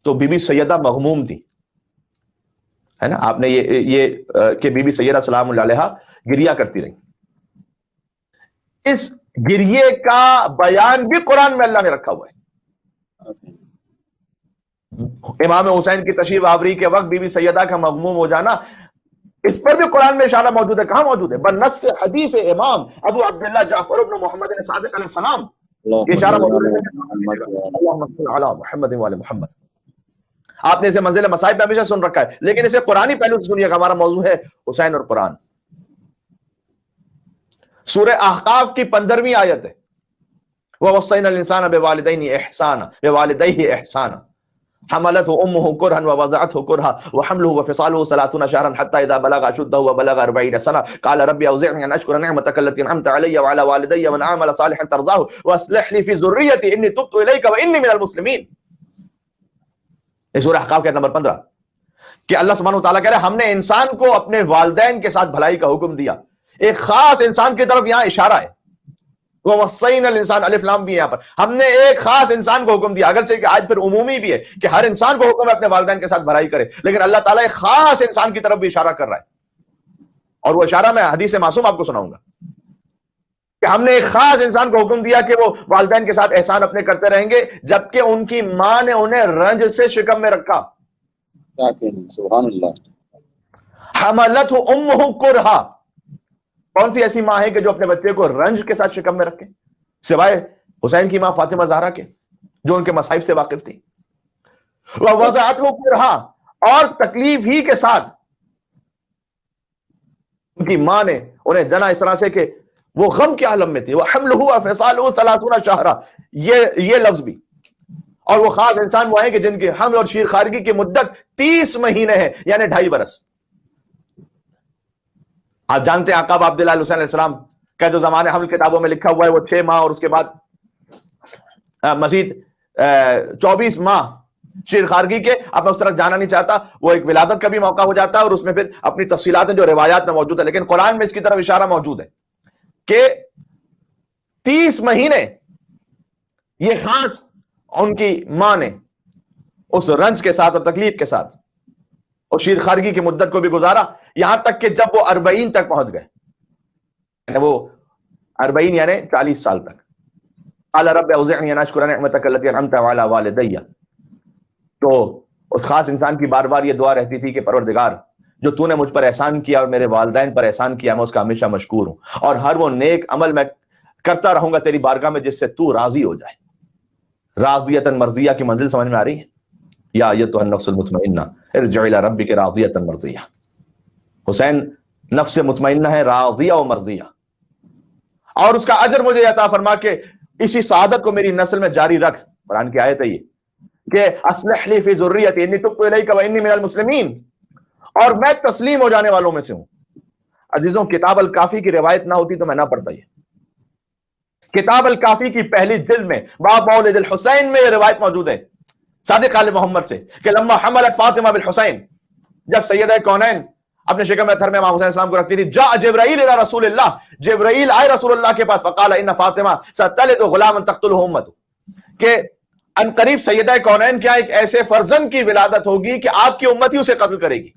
تو بی بی سیدہ مغموم تھی, ہے نا. آپ نے یہ کہ بی بی سیدہ سلام اللہ علیہا گریا کرتی رہی. اس گریے کا بیان بھی قرآن میں اللہ نے رکھا ہوا ہے. امام حسین کی تشریف آوری کے وقت بی بی سیدہ کا مغموم ہو جانا, اس پر بھی قرآن میں اشارہ موجود ہے. کہاں موجود ہے؟ بنص حدیث امام ابو عبداللہ جعفر بن محمد صادق علیہ السلام, یہ اشارہ موجود ہے. اللہم صل علی محمد و علی محمد. آپ نے اسے منزل مصائب میں ہمیشہ سن رکھا ہے, لیکن اسے قرآنی پہلو سے سنیے گا. ہمارا موضوع ہے حسین اور قرآن. سورہ احقاف کی 15ویں آیت ہے, وَوَصَّيْنَا الْإِنسَانَ بِوَالِدَيْهِ إِحْسَانًا بِوَالِدَيْهِ إِحْسَانًا حملته أمه كرها ووضعته كرها وحمله وفصاله 30 شهرا حتى إذا بلغ أشده وبلغ 40 سنة قال ربي أوزعني أن أشكر نعمتك التي أنعمت علي وعلى والدي وأن أعمل صالحا ترضاه وأصلح لي في ذريتي إني تبت إليك وإني من المسلمين. سورہ احقاف کا نمبر 15 کہ اللہ سبحانہ وتعالیٰ کہہ رہے ہیں ہم نے انسان کو اپنے والدین کے ساتھ بھلائی کا حکم دیا. ایک خاص انسان کی طرف یہاں اشارہ ہے. وَوَصَّيْنَا الْإِنسَانَ الف لام بھی ہے یہاں پر. ہم نے ایک خاص انسان کو حکم دیا, اگرچہ کہ آج پھر عمومی بھی ہے کہ ہر انسان کو حکم ہے اپنے والدین کے ساتھ بھلائی کرے, لیکن اللہ تعالیٰ ایک خاص انسان کی طرف بھی اشارہ کر رہا ہے. اور وہ اشارہ میں حدیث معصوم آپ کو سناؤں گا کہ ہم نے ایک خاص انسان کو حکم دیا کہ وہ والدین کے ساتھ احسان اپنے کرتے رہیں گے جبکہ ان کی ماں نے انہیں رنج سے شکم میں رکھا. سبحان اللہ. حملتہ امہ کرہا, کون سی ایسی ماں ہے کہ جو اپنے بچے کو رنج کے ساتھ شکم میں رکھے سوائے حسین کی ماں فاطمہ زہرا کے, جو ان کے مصائب سے واقف تھی. ووضعتہ کرہا, اور تکلیف ہی کے ساتھ ان کی ماں نے انہیں جنا اس طرح سے کہ وہ غم کے عالم میں تھی. وحملہ وفصالہ 30 شہرا, یہ لفظ بھی. اور وہ خاص انسان وہ ہیں کہ جن کے حمل اور شیر خارگی کی مدت 30 مہینے ہے, یعنی 2.5 برس. آپ جانتے ہیں آقا عبداللہ الحسین علیہ السلام کا جو زمانے حمل کتابوں میں لکھا ہوا ہے وہ 6 ماہ اور اس کے بعد مزید 24 ماہ شیر خارگی کے. اب میں اس طرف جانا نہیں چاہتا, وہ ایک ولادت کا بھی موقع ہو جاتا ہے اور اس میں پھر اپنی تفصیلات ہیں جو روایات میں موجود ہے, لیکن قرآن میں اس کی طرف اشارہ موجود ہے کہ 30 مہینے یہ خاص ان کی ماں نے اس رنج کے ساتھ اور تکلیف کے ساتھ اور شیر خارگی کی مدت کو بھی گزارا, یہاں تک کہ جب وہ 40 تک پہنچ گئے, وہ 40 یعنی 40 سال تک. قال رب اوزعنی ان اشکر نعمتک التی انعمت علی والدی. تو اس خاص انسان کی بار بار یہ دعا رہتی تھی کہ پروردگار جو تو نے مجھ پر احسان کیا اور میرے والدین پر احسان کیا, میں اس کا ہمیشہ مشکور ہوں, اور ہر وہ نیک عمل میں کرتا رہوں گا تیری بارگاہ میں جس سے تو راضی ہو جائے. راضیۃ مرضیہ کی منزل سمجھ میں آ رہی ہے؟ یا ایتھا النفس المطمئنہ ارجع الی ربک راضیۃ مرضیہ. حسین نفس مطمئنہ ہے, راضیہ و مرضیہ, اور اس کا اجر مجھے عطا فرما کہ اسی سعادت کو میری نسل میں جاری رکھ. قرآن کی آیت ہے یہ کہ اصلح لی فی ذریتی انی تبت الیک وانی من المسلمین, اور میں تسلیم ہو جانے والوں میں سے ہوں. عزیزوں, کتاب الکافی کی روایت نہ ہوتی تو میں نہ پڑھتا. یہ کتاب الکافی کی پہلی جلد میں باب مولد الحسین میں یہ روایت موجود ہے صادق آل محمد سے کہ لما حملت فاطمہ بالحسین, جب سیدہ کونین اپنے شکم میں تھر میں امام حسین السلام کو رکھتی تھی, جاء جبرائیل الی رسول اللہ, جبرائیل آئے رسول اللہ کے پاس, فقال ان فاطمہ ستلد غلاما تقتلہ امتہ, کہ ان قریب سیدہ کونین کیا ایک ایسے فرزند کی ولادت ہوگی کہ آپ کی امت ہی اسے قتل کرے گی.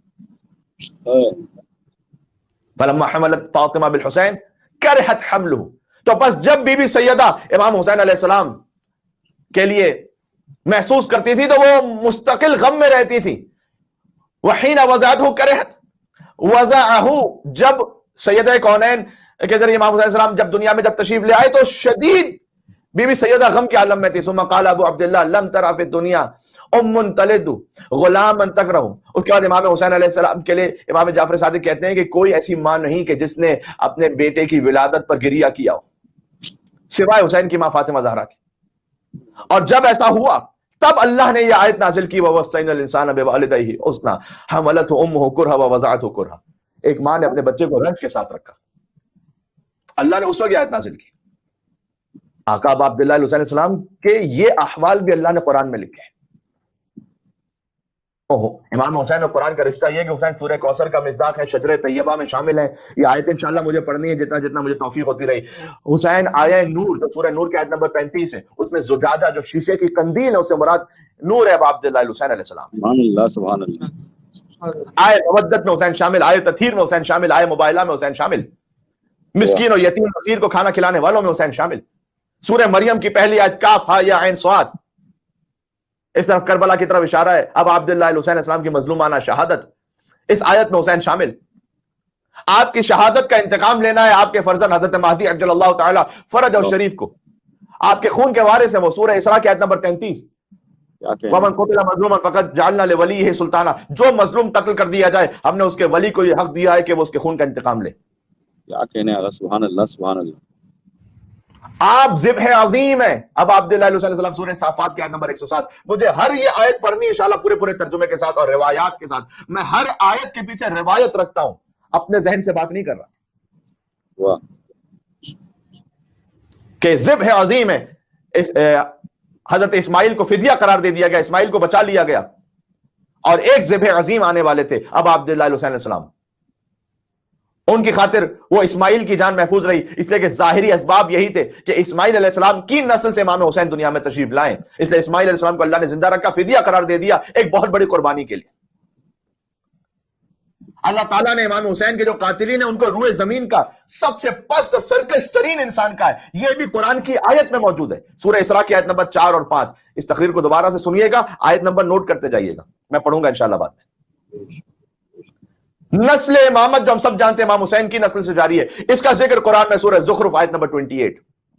فلما حملت فاطمہ بالحسین کرہت حملہ, تو بس جب بی بی سیدہ امام حسین علیہ السلام کے لیے محسوس کرتی تھی تو وہ مستقل غم میں رہتی تھی. وحین وضعتہ کرہت وضعہ, جب سیدہ کونین کے ذریعے امام حسین السلام جب دنیا میں جب تشریف لے آئے تو شدید بی بی سیدہ غم کے عالم میں تھی. ثم قال ابو عبداللہ لم ترى في الدنيا ام تلد غلاما تکرہ. اس کے بعد امام حسین علیہ السلام کے لیے امام جعفر صادق کہتے ہیں کہ کوئی ایسی ماں نہیں کہ جس نے اپنے بیٹے کی ولادت پر گریہ کیا ہو سوائے حسین کی ماں فاطمہ زہرا کی. اور جب ایسا ہوا تب اللہ نے یہ آیت نازل کی وَوَصَّيْنَا الْإِنسَانَ بِوَالِدَيْهِ حُسْنًا حَمَلَتْهُ أُمُّهُ كُرْهًا وَوَضَعَتْهُ كُرْهًا. ایک ماں نے اپنے بچے کو رنج کے ساتھ رکھا, اللہ نے اس وقت یہ آیت نازل کی. آقا ابا عبداللہ علیہ السلام کے یہ احوال بھی اللہ نے قرآن میں لکھے ہیں. امام حسین اور قرآن کا رشتہ یہ کہ حسین سورہ کوثر کا مصداق ہے, شجرہ طیبہ میں شامل ہے. یہ آیت انشاءاللہ مجھے پڑھنی ہے جتنا جتنا مجھے توفیق ہوتی رہی. حسین آیہ نور جو سورہ نور کی آیت نمبر 35 ہے, اس میں زجاجہ جو شیشے کی قندیل ہے اس سے مراد نور ہے ابا عبداللہ حسین علیہ السلام. سبحان اللہ سبحان اللہ. آیہ مودت میں حسین شامل, آیہ تطہیر میں حسین شامل, آیہ مباہلہ میں حسین شامل, مسکین اور یتیم فقیر کو کھانا کھلانے والوں میں حسین شامل. سورہ مریم کی پہلی آیت کاف ہا یا عین صاد, اس طرف کربلا کی طرف اشارہ ہے. اب عبداللہ حسین السلام کی مظلومانہ شہادت اس آیت میں حسین شامل. آپ کی شہادت کا انتقام لینا ہے آپ کے فرزند حضرت مہدی عجل اللہ تعالی فرج اور شریف کو. آپ کے خون کے وارث ہیں وہ, سورہ اسراء کی آیت نمبر 33 وَمَنْ قُتِلَ مَظْلُومًا فَقَدْ جَعَلْنَا لِوَلِيِّهِ سُلْطَانًا. جو مظلوم قتل کر دیا جائے ہم نے اس کے ولی کو یہ حق دیا ہے کہ وہ اس کے خون کا انتقام لے. کیا کہنے آگا. سبحان اللہ سبحان اللہ. آپ ذبح عظیم ہیں. اب عبداللہ علیہ السلام سورہ صافات کی آیت نمبر 107. مجھے ہر یہ آیت پڑھنی ہے انشاءاللہ پورے ترجمے کے ساتھ اور روایات کے ساتھ. میں ہر آیت کے پیچھے روایت رکھتا ہوں, اپنے ذہن سے بات نہیں کر رہا. واہ. کہ ذبح عظیم ہے. حضرت اسماعیل کو فدیہ قرار دے دیا گیا, اسماعیل کو بچا لیا گیا, اور ایک ذبح عظیم آنے والے تھے اب عبداللہ علیہ السلام. ان کی خاطر وہ اسماعیل کی جان محفوظ رہی, اس لیے کہ ظاہری اسباب یہی تھے کہ اسماعیل علیہ السلام کی نسل سے امام حسین دنیا میں تشریف لائیں. اس لیے اسماعیل علیہ السلام کو اللہ نے زندہ رکھا, فدیہ قرار دے دیا ایک بہت بڑی قربانی کے لیے. اللہ تعالیٰ نے امام حسین کے جو قاتلین ہیں ان کو روئے زمین کا سب سے پست اور سرکش ترین انسان کا ہے. یہ بھی قرآن کی آیت میں موجود ہے, سورہ اسراء کی آیت نمبر 4 اور 5. اس تقریر کو دوبارہ سے سنیے گا, آیت نمبر نوٹ کرتے جائیے گا, میں پڑھوں گا انشاءاللہ بعد میں. نسل امامت جو ہم سب جانتے ہیں امام حسین کی نسل سے جاری ہے, اس کا ذکر قرآن میں سورہ زخرف آیت نمبر 28.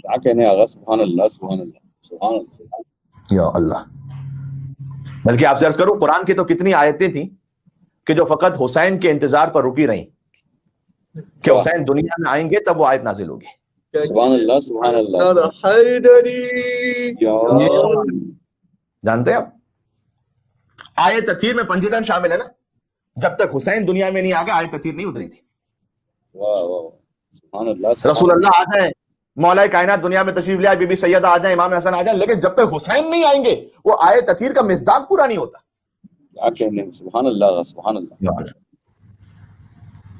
کیا کہنے آگا. سبحان اللہ سبحان اللہ سبحان اللہ یا اللہ. بلکہ آپ سے عرض کروں قرآن کی تو کتنی آیتیں تھیں کہ جو فقط حسین کے انتظار پر رکی رہیں کہ حسین دنیا میں آئیں گے تب وہ آیت نازل ہوگی. سبحان اللہ سبحان اللہ. جانتے ہیں آپ آیت تطہیر میں پنجیدن شامل ہے نا, جب تک حسین دنیا میں نہیں آ گیا آیت تطہیر نہیں اتری تھی. واہ واہ سبحان اللہ. رسول اللہ آ جائیں, مولا کائنات دنیا میں تشریف لے آئے, بی بی سیدہ آ جائیں, امام حسن آ جائیں, لیکن جب تک حسین نہیں آئیں گے وہ آیت تطہیر کا مصداق پورا نہیں ہوتا. کیا کہنے. سبحان اللہ سبحان اللہ.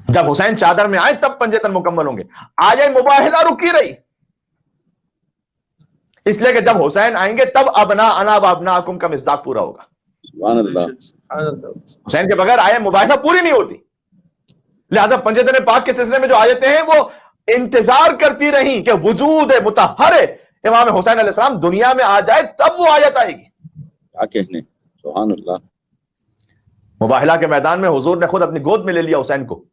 جب حسین چادر میں آئے تب پنجتن مکمل ہوں گے. آیہ مباہلہ رکی رہی, اس لیے کہ جب حسین آئیں گے تب ابنا انا و ابناکم کا مصداق پورا ہوگا. سبحان اللہ. حسین کے بغیر آیہ مباہلہ پوری نہیں ہوتی. لہذا پنجتن پاک کے سلسلے میں جو آیتیں ہیں وہ انتظار کرتی رہیں کہ وجود مطہر امام حسین علیہ السلام دنیا میں آ جائے تب وہ آیت آئے گی. کیا کہنے. سبحان اللہ. مباہلہ کے میدان میں حضور نے خود اپنی گود میں لے لیا حسین کو.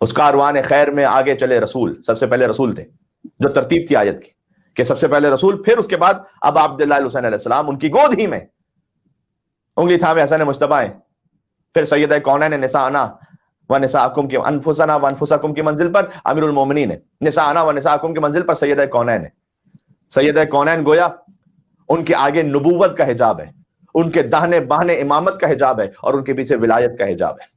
اس کاروان خیر میں آگے چلے رسول, سب سے پہلے رسول تھے, جو ترتیب تھی آیت کی کہ سب سے پہلے رسول, پھر اس کے بعد اب عبداللہ حسین علیہ السلام ان کی گود ہی میں انگلی تھامے حسن مجتبی ہیں, پھر سیدہ کونین نساءنا و نساءکم کی انفسنا و انفسکم کی منزل پر امیر المومنین ہے, نساءنا و نساءکم کی منزل پر سیدہ کونین ہے. سیدہ کونین گویا ان کے آگے نبوت کا حجاب ہے, ان کے داہنے باہنے امامت کا حجاب ہے, اور ان کے پیچھے ولایت کا حجاب ہے.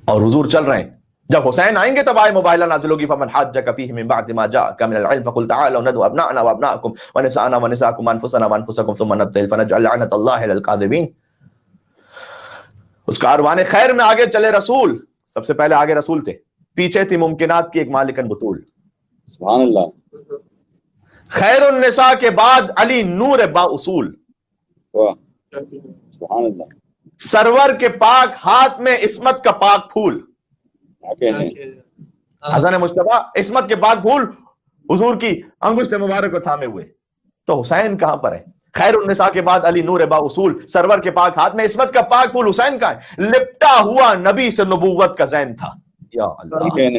اور حضور چل رہے ہیں, جب حسین آئیں گے تب آئے مباہلہ نازل ہوگی. فمن حاجک فیہ من بعد ما جاءک من العلم فقل تعالوا ندعو ابناءنا وابناءکم ونساءنا ونساءکم وانفسنا وانفسکم ثم نبتہل فنجعل لعنۃ اللہ علی الکاذبین. اس کاروان خیر میں آگے چلے رسول, سب سے پہلے آگے رسول تھے, پیچھے تھی ممکنات کی ایک مالکن بطول. سبحان اللہ. خیر النساء کے بعد علی نور با اصول. واہ سبحان اللہ. سرور کے پاک ہاتھ میں عصمت کا پاک پھول. کیا کہنے. حسن مجتبی عصمت کے پاک پھول حضور کی انگشت مبارک کو تھامے ہوئے. تو حسین کہاں پر ہے؟ خیر النساء کے بعد علی نور با اصول, سرور کے پاک ہاتھ میں عصمت کا پاک پھول حسین کا ہے. لپٹا ہوا نبی سے نبوت کا زین تھا. یا اللہ.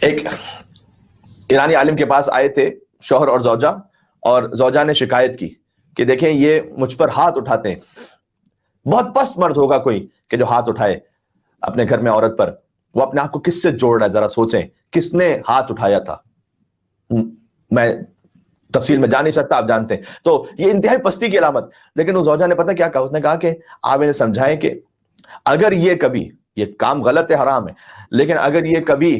ایک ایرانی عالم کے پاس آئے تھے شوہر اور زوجہ, اور زوجہ نے شکایت کی کہ دیکھیں یہ مجھ پر ہاتھ اٹھاتے ہیں. بہت پست مرد ہوگا کوئی کہ جو ہاتھ اٹھائے اپنے گھر میں عورت پر. وہ اپنے آپ کو کس سے جوڑ رہا ہے, ذرا سوچیں کس نے ہاتھ اٹھایا تھا. میں تفصیل میں جا نہیں سکتا, آپ جانتے ہیں. تو یہ انتہائی پستی کی علامت. لیکن اس زوجہ نے پتہ کیا کہا, اس نے کہا کہ آپ انہیں سمجھائیں کہ اگر یہ کبھی, یہ کام غلط ہے, حرام ہے, لیکن اگر یہ کبھی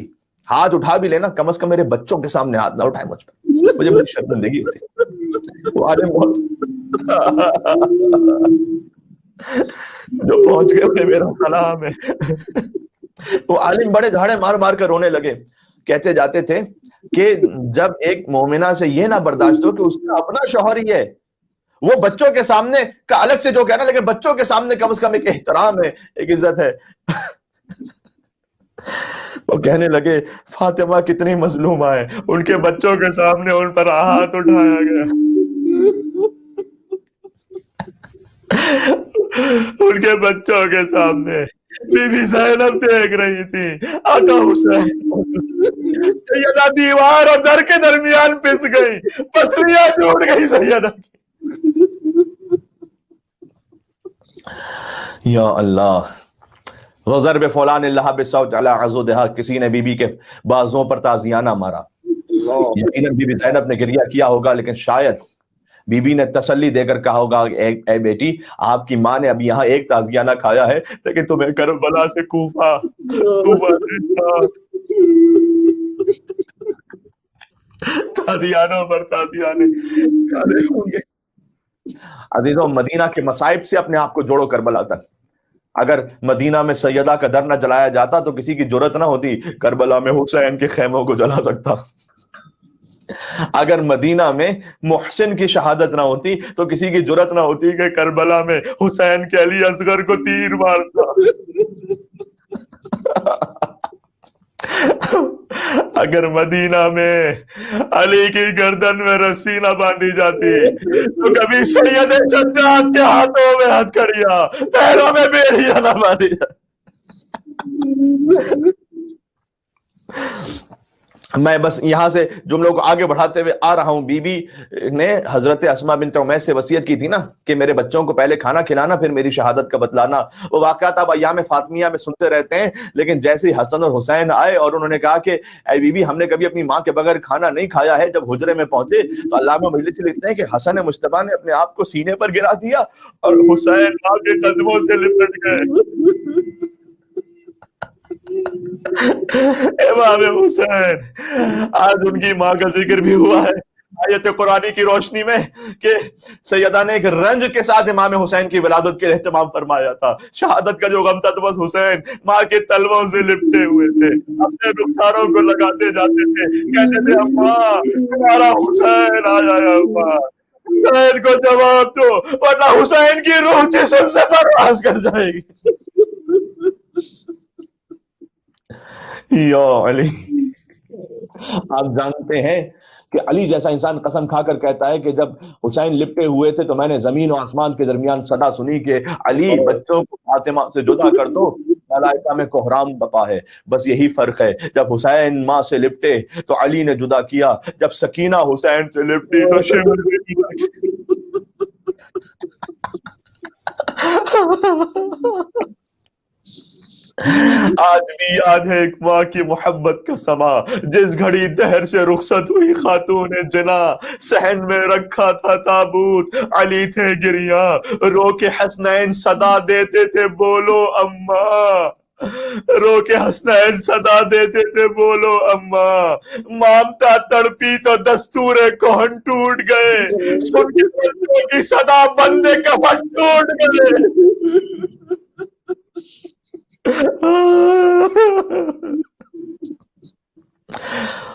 ہاتھ اٹھا بھی لینا, کم از کم میرے بچوں کے سامنے ہاتھ نہ اٹھائے مجھ پر, مجھے بڑی شرمندگی ہوتی. وہ عالم بہت جو پہنچ گئے انہیں میرا سلام ہے. وہ عالم بڑے دھاڑے مار مار کر رونے لگے. کہتے جاتے تھے کہ جب ایک مومنہ سے یہ نہ برداشت ہو کہ اس کا اپنا شوہر ہی ہے, وہ بچوں کے سامنے کا الگ سے جو کہنا, لیکن بچوں کے سامنے کم از کم ایک احترام ہے, ایک عزت ہے. وہ کہنے لگے فاطمہ کتنی مظلومہ ہے, ان کے بچوں کے سامنے ان پر ہاتھ اٹھایا گیا. ان کے بچوں کے سامنے بی بی زینب دیکھ رہی تھی, آقا حسین, سیدہ دیوار اور در کے درمیان پس گئی, پسلیاں ٹوٹ گئی سیدہ کی. یا اللہ. وضرب فلان اللہ بصوت علی عضدہا, کسی نے بی بی کے بازوں پر تازیانہ مارا. یقیناً بی بی زینب نے گریہ کیا ہوگا, لیکن شاید بی بی نے تسلی دے کر کہا ہوگا اے بیٹی, آپ کی ماں نے ابھی یہاں ایک تازیانہ کھایا ہے, لیکن تمہیں کربلا سے کوفہ تازیانوں پر تازیانے کھانے ہوں گے. عزیزوں, مدینہ کے مصائب سے اپنے آپ کو جوڑو کربلا تک. اگر مدینہ میں سیدہ کا در نہ جلایا جاتا تو کسی کی جرت نہ ہوتی کربلا میں حسین کے خیموں کو جلا سکتا. اگر مدینہ میں محسن کی شہادت نہ ہوتی تو کسی کی جرت نہ ہوتی کہ کربلا میں حسین کے علی اصغر کو تیر مارتا. اگر مدینہ میں علی کی گردن میں رسی نہ باندھی جاتی تو کبھی سید سجاد کے ہاتھوں میں ہتھکڑیاں, پیروں میں بیڑیاں نہ باندھی جاتی. میں بس یہاں سے جملوں کو آگے بڑھاتے ہوئے آ رہا ہوں. بی بی نے حضرت اسماء بنت عمیس سے وصیت کی تھی نا کہ میرے بچوں کو پہلے کھانا کھلانا, پھر میری شہادت کا بتلانا. وہ واقعات آپ ایام فاطمیہ میں سنتے رہتے ہیں, لیکن جیسے ہی حسن اور حسین آئے اور انہوں نے کہا کہ اے بی بی, ہم نے کبھی اپنی ماں کے بغیر کھانا نہیں کھایا ہے, جب حجرے میں پہنچے تو علامہ مجلسی لکھتے ہیں کہ حسن مجتبیٰ نے اپنے آپ کو سینے پر گرا دیا اور حسین ماں کے قدموں سے لپٹ گئے. امام حسین, آج ان کی ماں کا ذکر بھی ہوا ہے آیت قرآنی کی روشنی میں کہ سیدہ نے ایک رنج کے ساتھ امام حسین کی ولادت کے اہتمام فرمایا تھا. شہادت کا جو غم تھا تو بس حسین ماں کے تلووں سے لپٹے ہوئے تھے, اپنے رخساروں کو لگاتے جاتے تھے, کہتے تھے اماں تمہارا حسین آیا ہے, اماں حسین کو جواب دو ورنہ حسین کی روح جسم سے پرواز کر جائے گی. یا علی. آپ جانتے ہیں کہ علی جیسا انسان قسم کھا کر کہتا ہے کہ جب حسین لپٹے ہوئے تھے تو میں نے زمین و آسمان کے درمیان صدا سنی کہ علی بچوں کو فاطمہ سے جدا کر دو, ملائکہ میں کوہرام بپا ہے. بس یہی فرق ہے, جب حسین ماں سے لپٹے تو علی نے جدا کیا, جب سکینہ حسین سے لپٹی تو شمر نے جدا کیا. آج بھی یاد ہے ایک ماں کی محبت کا سما, جس گھڑی دہر سے رخصت ہوئی خاتون جنا, صحن میں رکھا تھا تابوت, علی تھے گریاں, رو کے حسنین صدا دیتے تھے بولو اماں, رو کے حسنین صدا دیتے تھے بولو اماں. مامتا تڑپی تو دستور کہن ٹوٹ گئے, سن کے بچوں کی صدا بندے کفن ٹوٹ گئے.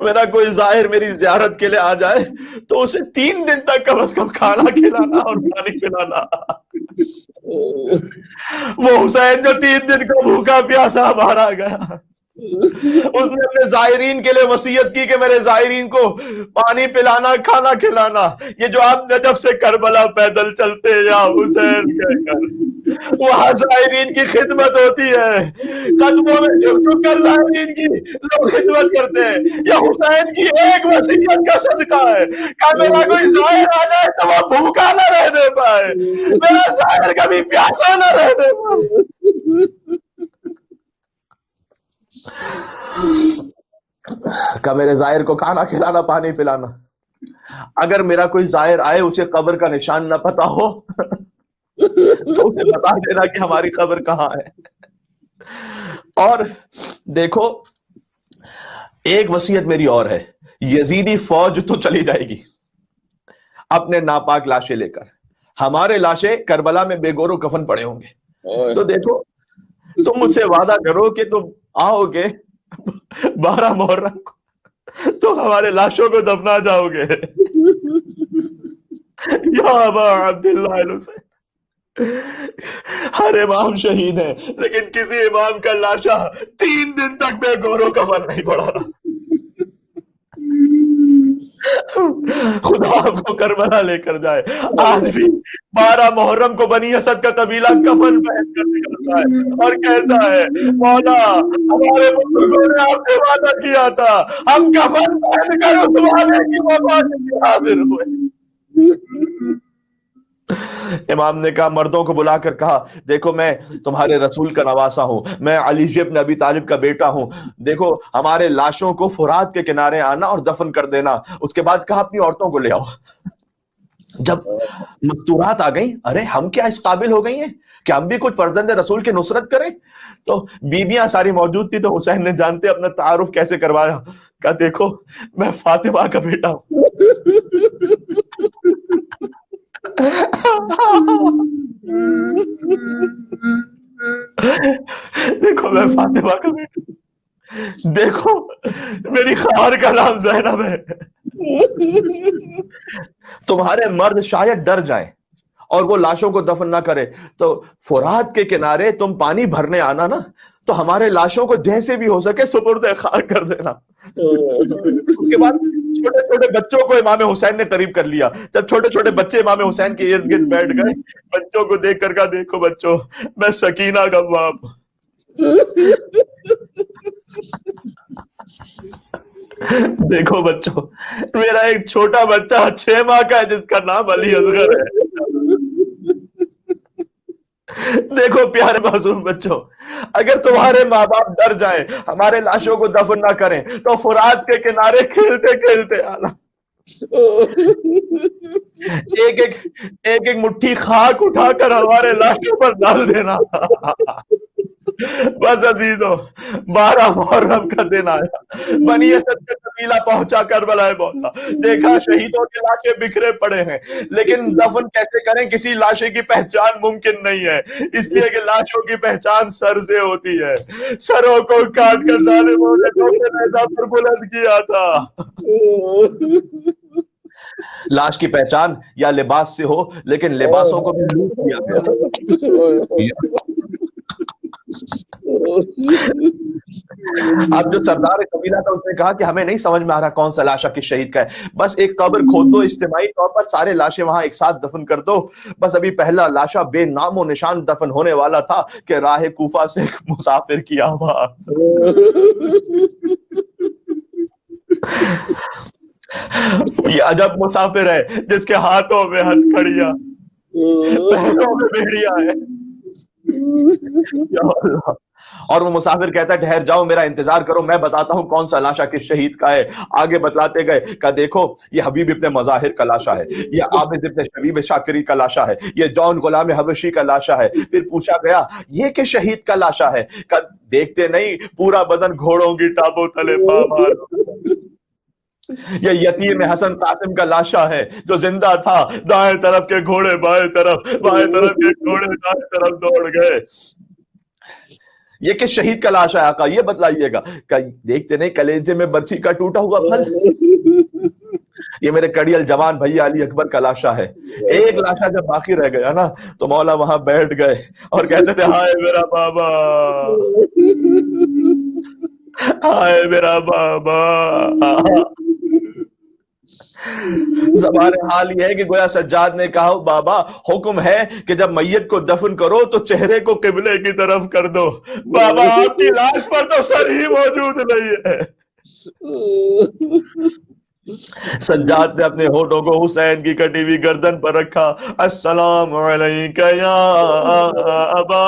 میرا کوئی زائر میری زیارت کے لیے آ جائے تو اسے 3 دن تک کم از کم کھانا کھلانا اور پانی پلانا. وہ حسین جو 3 دن کا بھوکا پیاسا مارا گیا، اس نے اپنے زائرین کے لیے وصیت کی کہ میرے زائرین کو پانی پلانا، کھانا کھلانا. یہ جو آپ نجف سے کربلا پیدل چلتے یا حسین کہہ کر، وہاں زائرین کی خدمت ہوتی ہے، قدموں میں جھک جھک کر زائرین کی لوگ خدمت کرتے ہیں. یا حسین کی ایک وصیت کا صدقہ ہے کہ میرا کوئی زائر آ جائے تو وہ بھوکا نہ رہنے پائے، میرا زائر کبھی پیاسا نہ رہنے پائے. کہ میرے زائر کو کھانا کھلانا، پانی پلانا. اگر میرا کوئی زائر آئے اسے قبر کا نشان نہ پتا ہو تو اسے بتا دینا کہ ہماری قبر کہاں ہے. اور دیکھو ایک وصیت میری اور ہے، یزیدی فوج تو چلی جائے گی اپنے ناپاک لاشیں لے کر، ہمارے لاشیں کربلا میں بے گور و کفن پڑے ہوں گے. تو دیکھو تم مجھ سے وعدہ کرو کہ تم آؤ گے 12 محرم کو تو ہمارے لاشوں کو دفنا جاؤ گے. یا ابا عبداللہ الحسین، ہر امام شہید ہے لیکن کسی امام کا لاشا 3 دن تک بے گور و کفن نہیں پڑا. خدا آپ کو کربلا لے کر جائے. آج بھی 12 محرم کو بنی اسد کا قبیلہ کفن پہن کر نکلتا ہے اور کہتا ہے مولا ہمارے بزرگوں نے آپ سے وعدہ کیا تھا، ہم کفن پہن کر اس وعدے کی وفا کے لیے حاضر ہوئے. امام نے کہا، مردوں کو بلا کر کہا، دیکھو میں تمہارے رسول کا نواسا ہوں، میں علی ابن ابی طالب کا بیٹا ہوں، دیکھو ہمارے لاشوں کو فرات کے کنارے آنا اور دفن کر دینا. اس کے بعد کہا اپنی عورتوں کو لے آؤ. جب مستورات آ گئیں، ارے ہم کیا اس قابل ہو گئی ہیں کہ ہم بھی کچھ فرزند رسول کی نصرت کریں؟ تو بیویاں ساری موجود تھی. تو حسین نے جانتے اپنا تعارف کیسے کروایا، کہا دیکھو میں فاطمہ کا بیٹا ہوں. دیکھو میں فاطمہ کا بیٹا، دیکھو میری خواہر کا نام زینب ہے. تمہارے مرد شاید ڈر جائیں اور وہ لاشوں کو دفن نہ کرے تو فرات کے کنارے تم پانی بھرنے آنا نا، تو ہمارے لاشوں کو جیسے بھی ہو سکے سپرد خاک کر دینا. اس کے بعد چھوٹے چھوٹے بچوں کو امام حسین نے قریب کر لیا. جب چھوٹے چھوٹے بچے امام حسین کے ارد گرد بیٹھ گئے، بچوں کو دیکھ کر کہا دیکھو بچوں میں سکینہ کا باپ ہوں. دیکھو بچوں میرا ایک چھوٹا بچہ 6 ماہ کا ہے جس کا نام علی اصغر ہے. دیکھو پیارے معصوم بچوں، اگر تمہارے ماں باپ ڈر جائیں ہمارے لاشوں کو دفن نہ کریں تو فرات کے کنارے کھیلتے کھیلتے آنا، ایک مٹھی خاک اٹھا کر ہمارے لاشوں پر ڈال دینا. بس عزیزو 12 محرم کا دن آیا، بنی اسد کا قبیلہ پہنچا کربلا مولا، دیکھا شہیدوں کے لاشیں بکھرے پڑے ہیں، لیکن دفن کیسے کریں؟ کسی لاشے کی پہچان ممکن نہیں ہے، اس لیے کہ لاشوں کی پہچان سر سے ہوتی ہے. سروں کو کاٹ کر ظالموں نے دوسرے نیزہ پر بلند کیا تھا. لاش کی پہچان یا لباس سے ہو، لیکن لباسوں کو بھی لوٹ کیا گیا. اب جو سردار قبیلہ تھا اس نے کہا کہ ہمیں نہیں سمجھ میں آ رہا کون سا لاشا کس شہید کا ہے، بس ایک قبر کھود دو، اجتماعی طور پر سارے لاشیں وہاں ایک ساتھ دفن کر دو. بس ابھی پہلا لاشا بے نام و نشان دفن ہونے والا تھا کہ راہ کوفہ سے ایک مسافر کی آواز. یہ عجب مسافر ہے جس کے ہاتھوں میں ہتھ کڑیاں، پیروں میں بیڑیاں ہے. یا اللہ. اور وہ مسافر کہتا ہے ٹھہر جاؤ، میرا انتظار کرو، میں بتاتا ہوں کون سا لاشا کس شہید کا ہے. آگے بتلاتے گئے کہ دیکھو یہ حبیب ابن مظاہر کا لاشا ہے، یہ عابد ابن شبیب شاکری کا لاشا ہے، یہ جون غلام حبشی کا لاشا ہے. پھر پوچھا گیا یہ کس شہید کا لاشا ہے؟ کہ دیکھتے نہیں پورا بدن گھوڑوں کی ٹاپوں تلے پامال. یہ یتیم حسن قاسم کا لاشا ہے جو زندہ تھا، دائیں طرف کے گھوڑے بائیں طرف، بائیں طرف کے گھوڑے دائیں طرف دوڑ گئے. یہ کس شہید کا لاش ہے آقا یہ بتلائیے گا. دیکھتے نہیں کلیجے میں برچھی کا ٹوٹا ہوا پھل, یہ میرے کڑیل جوان بھائی علی اکبر کا لاشا ہے. ایک لاشا جب باقی رہ گیا نا تو مولا وہاں بیٹھ گئے اور کہتے تھے ہائے میرا بابا, ہائے میرا بابا. زبان حال یہ ہے کہ گویا سجاد نے کہا بابا حکم ہے کہ جب میت کو دفن کرو تو چہرے کو قبلے کی طرف کر دو. بابا آپ کی لاش پر تو سر ہی موجود نہیں ہے. سجاد نے اپنے ہونٹوں کو حسین کی کٹی ہوئی گردن پر رکھا. السلام علیکہ یا ابا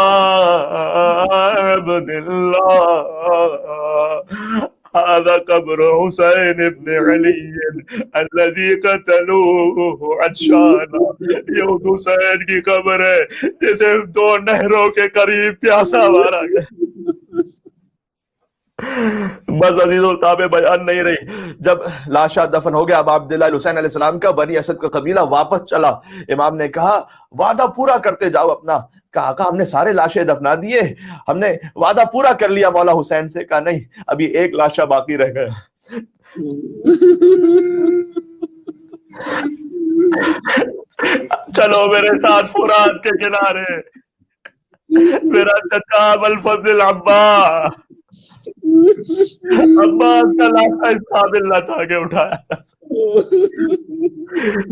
عبداللہ, هذا قبر حسین ابن علی الذی قتلوه عطشانا. یہ اس حسین کی قبر ہے جسے 2 نہروں کے قریب پیاسا مارا گیا. بس عزیز الطاب بیان نہیں رہی. جب لاشا دفن ہو گیا اب عبداللہ حسین علیہ السلام کا بنی اسد کا قبیلہ واپس چلا. امام نے کہا وعدہ پورا کرتے جاؤ اپنا. کہا آقا ہم نے سارے لاشیں دفنا دیے, ہم نے وعدہ پورا کر لیا مولا حسین سے. کہا نہیں ابھی ایک لاشا باقی رہ گیا. چلو میرے ساتھ فرات کے کنارے, میرا چچا ابوالفضل عباس کا لاشا اس قابل نہ تھا کہ اٹھایا جا سکے.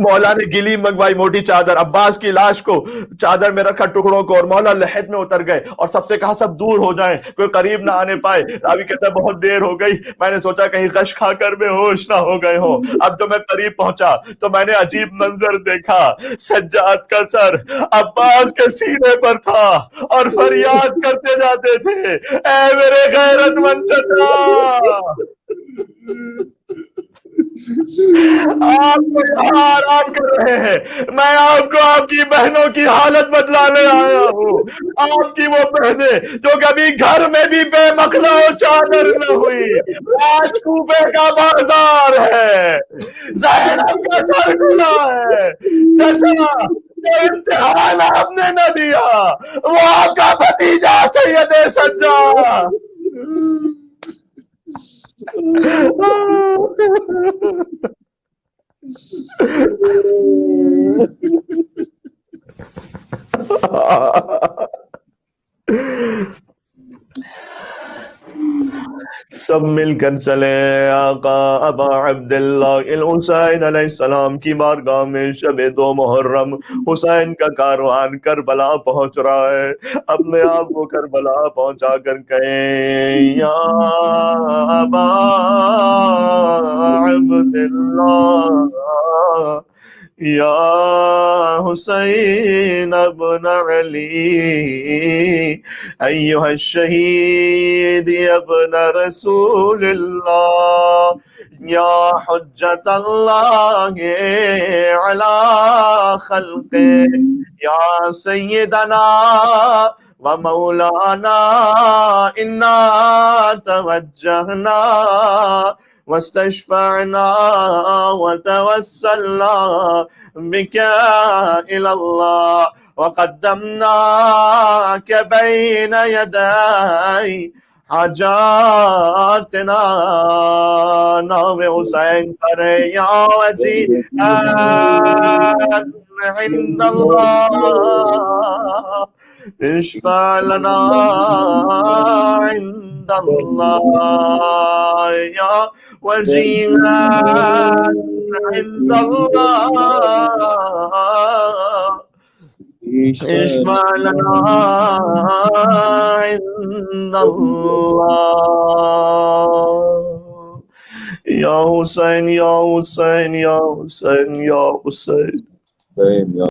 مولا نے گلی منگوائی موٹی چادر, عباس کی لاش کو چادر میں رکھا ٹکڑوں کو, اور مولا لحد میں اتر گئے اور سب سے کہا سب دور ہو جائیں, کوئی قریب نہ آنے پائے. راوی کہتا ہے بہت دیر ہو گئی, میں نے سوچا کہیں غش کھا کر بے ہوش نہ ہو گئے ہو. اب جب میں قریب پہنچا تو میں نے عجیب منظر دیکھا. سجاد کا سر عباس کے سینے پر تھا اور فریاد کرتے جاتے تھے اے میرے غیرت مند چچا, آپ کو یہاں آرام کر رہے ہیں, میں آپ کو آپ کی بہنوں کی حالت بدلانے آیا ہوں. آپ کی وہ بہنیں جو کبھی گھر میں بھی بے مخلا و چادر نہ ہوئی, آج کوفے کا بازار ہے, زینب کا سر کھلا ہے. چچا جو امتحان آپ نے نہ دیا وہ آپ کا بھتیجا سید سجاد. سب مل کر چلے آقا ابا عبداللہ الحسین علیہ السلام کی بارگاہ میں. شب 2 محرم حسین کا کاروان کربلا پہنچ رہا ہے. اپنے آپ کو کربلا پہنچا کر کہیں یا ابا عبداللہ یا حسین ابن علی ایھا الشہید ابن رسول اللہ یا حجت اللہ علی خلقہ یا سیدنا و مولانا انا توجہنا واستشفعنا وتوسلنا بك إلى الله وقدمناك بين يدي حاجاتنا. نام حسین پر یا وجیہان عند اللہ اشفع لنا عند اللہ یا وجیہان عند اللہ اشفع لنا عند اللہ. یا حسین یا حسین یا حسین یا حسین.